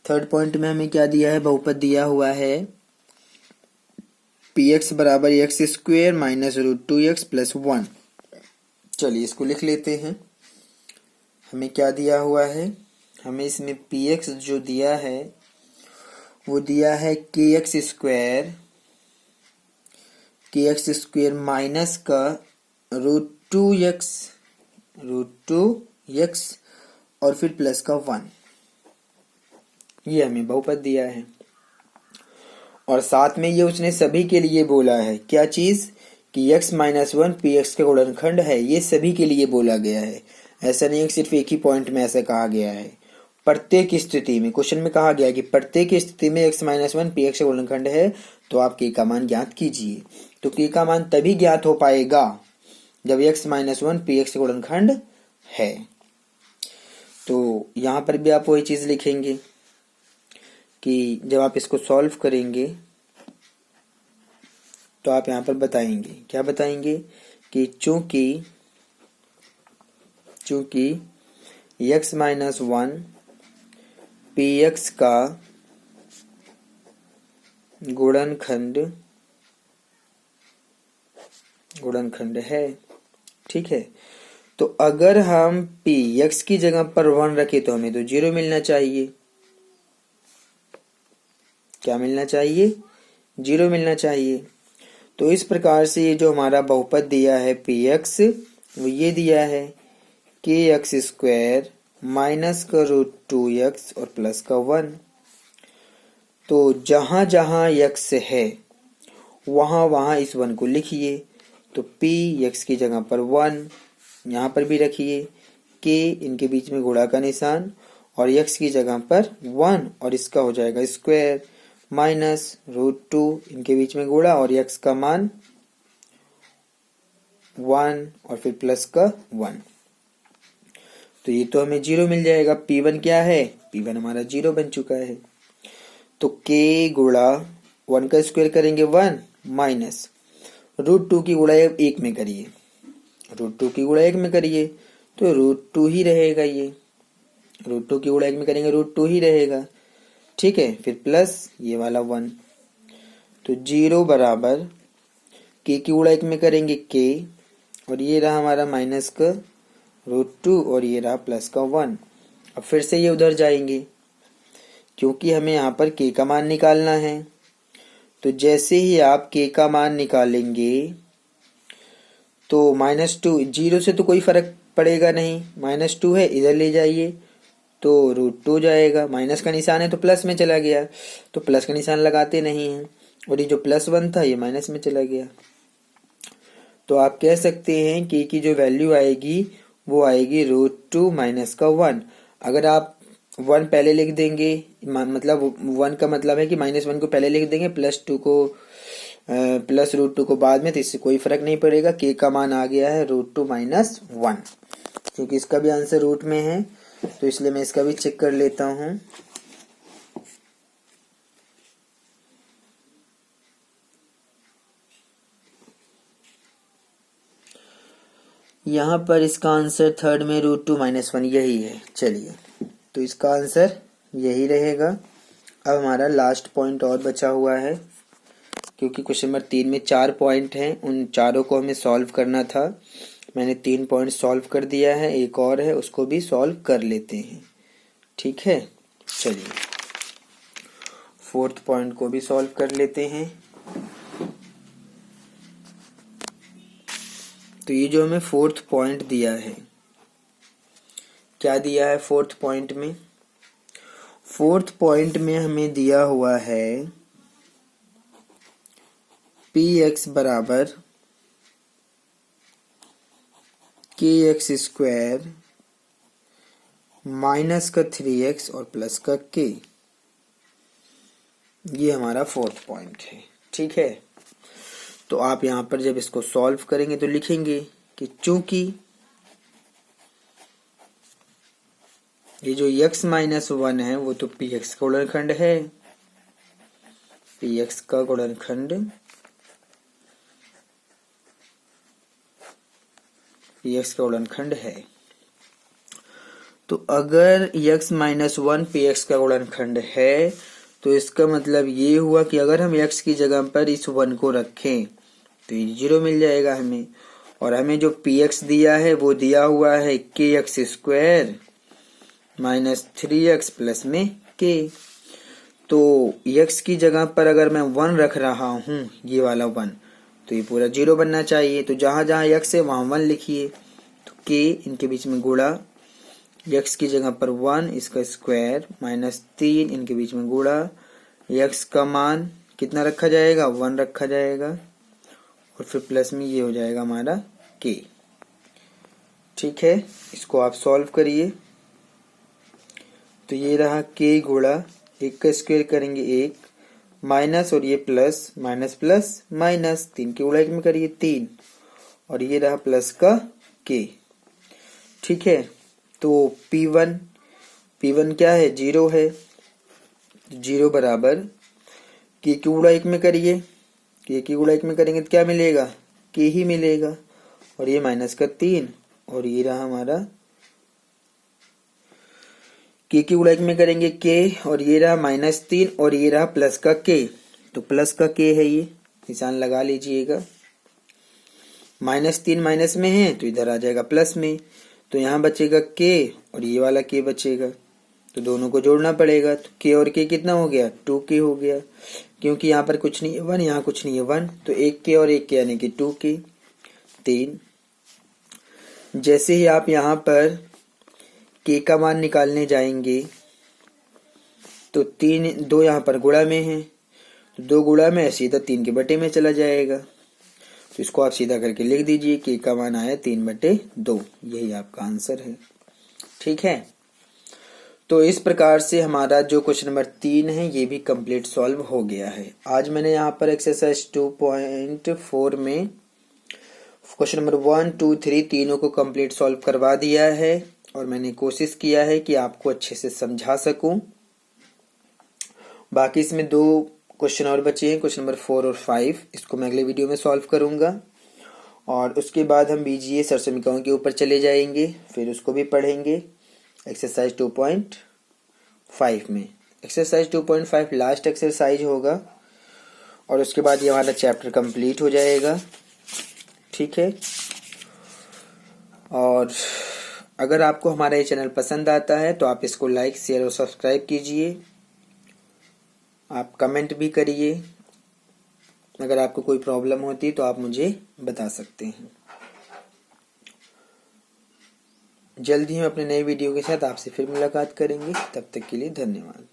थर्ड पॉइंट में हमें क्या दिया है? बहुपद दिया हुआ है px बराबर x² माइनस √2x प्लस 1। चलिए इसको लिख लेते हैं। हमें क्या दिया हुआ है? हमें इसमें px जो दिया है वो दिया है kx² माइनस का √2x और फिर प्लस का 1, ये हमें बहुपद दिया है। और साथ में ये उसने सभी के लिए बोला है, क्या चीज? कि x-1 px का गुणनखंड है, ये सभी के लिए बोला गया है। ऐसा नहीं है कि सिर्फ एक ही पॉइंट में ऐसा कहा गया है। प्रत्येक स्थिति में, क्वेश्चन में कहा गया है कि प्रत्येक स्थिति में x-1 px का गुणनखंड है, तो आप k का मान ज्ञात कीजिए। तो k का मान तभी ज्ञात हो पाएगा जब x-1 px का गुणनखंड है। तो यहाँ पर भी आप वही चीज लिखेंगे कि जब आप इसको सॉल्व करेंगे तो आप यहाँ पर बताएंगे, क्या बताएंगे? कि चूंकि x-1 px का गुणनखंड है, ठीक है। तो अगर हम p x की जगह पर 1 रखें तो हमें तो 0 मिलना चाहिए। क्या मिलना चाहिए? 0 मिलना चाहिए। तो इस प्रकार से ये जो हमारा बहुपद दिया है px, वो ये दिया है kx² माइनस का √2x और प्लस का 1। तो जहां जहां x है वहां वहां इस 1 को लिखिए। तो p x की जगह पर 1, यहाँ पर भी रखिए k, इनके बीच में गुणा का निशान, और x की जगह पर 1 और इसका हो जाएगा स्क्वायर माइनस √2, इनके बीच में गुणा और x का मान 1 और फिर प्लस का 1। तो ये तो हमें 0 मिल जाएगा। P1 क्या है, P1 हमारा 0 बन चुका है। तो k गुणा 1 का स्क्वायर करेंगे 1 माइनस √2 की गुणा 1 में करिए, √2 की गुणा 1 में करिए तो √2 ही रहेगा। ये √2 की गुणा 1 में करेंगे √2 ही रहेगा। ठीक है, फिर प्लस ये वाला 1, तो 0 बराबर k की गुणा 1 में करेंगे k, और ये रहा हमारा माइनस का √2 और ये रहा प्लस का 1। अब फिर से ये उधर जाएंगे क्योंकि हमें यहाँ पर k का मान निकालना है। तो जैसे ही आप k का मान निकालेंगे तो -2, 0 से तो कोई फर्क पड़ेगा नहीं, -2 है इधर ले जाइए तो √2 जाएगा, माइनस का निशान है तो प्लस में चला गया, तो प्लस का निशान लगाते नहीं हैं, और ये जो +1 था ये माइनस में चला गया। तो आप कह सकते हैं कि की जो वैल्यू आएगी वो आएगी √2 माइनस का 1। अगर आप 1 पहले लिख देंगे, मतलब 1 का मतलब है कि -1 को पहले लिख देंगे, +2 को प्लस √2 को बाद में, तो इससे कोई फर्क नहीं पड़ेगा। k का मान आ गया है √2 माइनस 1, क्योंकि इसका भी आंसर रूट में है तो इसलिए मैं इसका भी चेक कर लेता हूं। यहाँ पर इसका आंसर थर्ड में √2 माइनस 1 यही है। चलिए, तो इसका आंसर यही रहेगा। अब हमारा लास्ट पॉइंट और बचा हुआ है, क्योंकि क्वेश्चन नंबर 3 में 4 पॉइंट हैं, उन चारों को हमें सॉल्व करना था। मैंने 3 पॉइंट सॉल्व कर दिया है, एक और है उसको भी सॉल्व कर लेते हैं। ठीक है, चलिए 4th पॉइंट को भी सॉल्व कर लेते हैं। तो ये जो हमें 4th पॉइंट दिया है, क्या दिया है 4th पॉइंट में? 4th पॉइंट में हमें दिया हुआ है px बराबर kx स्क्वायर माइनस का 3x और प्लस का k। ये हमारा 4th पॉइंट है। ठीक है, तो आप यहां पर जब इसको सॉल्व करेंगे तो लिखेंगे कि चूंकि ये जो x माइनस 1 है वो तो px का गुणनखंड है, px का गुणनखंड px का गुणनखंड है। तो अगर x माइनस 1 px का गुणनखंड है तो इसका मतलब ये हुआ कि अगर हम x की जगह पर इस 1 को रखें तो ये 0 मिल जाएगा हमें। और हमें जो px दिया है वो दिया हुआ है kx square minus 3x plus में k। तो x की जगह पर अगर मैं 1 रख रहा हूं, ये वाला 1, तो ये पूरा 0 बनना चाहिए। तो जहां जहां x है वहां 1 लिखिए, तो k इनके बीच में गुणा, x की जगह पर 1 इसका स्क्वायर माइनस 3 इनके बीच में गुणा, x का मान कितना रखा जाएगा, 1 रखा जाएगा, और फिर प्लस में ये हो जाएगा हमारा k। ठीक है, इसको आप सॉल्व करिए। तो ये रहा k गुणा 1 का स्क्वायर करेंगे 1 माइनस, और ये प्लस माइनस प्लस माइनस 3 के गुणा 1 में करिए 3, और ये रहा प्लस का k। ठीक है, तो P1 क्या है, 0 है, 0 बराबर k की गुणा 1 में करिए, k की गुणा 1 में करेंगे तो क्या मिलेगा, k ही मिलेगा, और ये माइनस का 3, और ये रहा हमारा k की गुणा 1 में करेंगे k, और ये रहा माइनस 3, और ये रहा प्लस का k। तो प्लस का k है, ये निशान लगा लीजिएगा। -3 माइनस में है तो इधर आ जाएगा प्लस में, तो यहाँ बचेगा k और ये वाला k बचेगा, तो दोनों को जोड़ना पड़ेगा। तो k और k कितना हो गया, 2k हो गया, क्योंकि यहाँ पर कुछ नहीं है 1, यहाँ कुछ नहीं है 1, तो 1k और 1k यानी कि 2k 3। जैसे ही आप यहाँ पर k का मान निकालने जाएंगे तो 2 यहाँ पर गुणा में है, तो 2 गुणा में सीधा 3 के बटे में चला जाएगा। तो इसको आप सीधा करके लिख दीजिए, k का मान आया 3/2, यही आपका आंसर है। ठीक है, तो इस प्रकार से हमारा जो क्वेश्चन नंबर 3 है ये भी कंप्लीट सॉल्व हो गया है। आज मैंने यहाँ पर एक्सरसाइज 2.4 में क्वेश्चन नंबर 1, 2, 3 तीनों को कंप्लीट सॉल्व करवा दिया है। और मैंने कोशिश किया है कि आपको अच्छे से समझा सकूं। बाकी इसमें 2 क्वेश्चन और बचे हैं, क्वेश्चन नंबर 4 और 5। इसको मैं अगले वीडियो में सॉल्व करूंगा और उसके बाद हम बीजीए सरसमीकाओं के ऊपर चले जाएंगे, फिर उसको भी पढ़ेंगे एक्सरसाइज 2.5 में। एक्सरसाइज 2.5 लास्ट एक्सरसाइज होगा और उसके बाद ये हमारा चैप्टर कंप्लीट हो जाएगा। ठीक है, और अगर आपको हमारा ये चैनल पसंद आता है तो आप इसको लाइक, शेयर और सब्सक्राइब कीजिए। आप कमेंट भी करिए। अगर आपको कोई प्रॉब्लम होती तो आप मुझे बता सकते हैं। जल्द ही हम अपने नए वीडियो के साथ आपसे फिर मुलाकात करेंगे। तब तक के लिए धन्यवाद।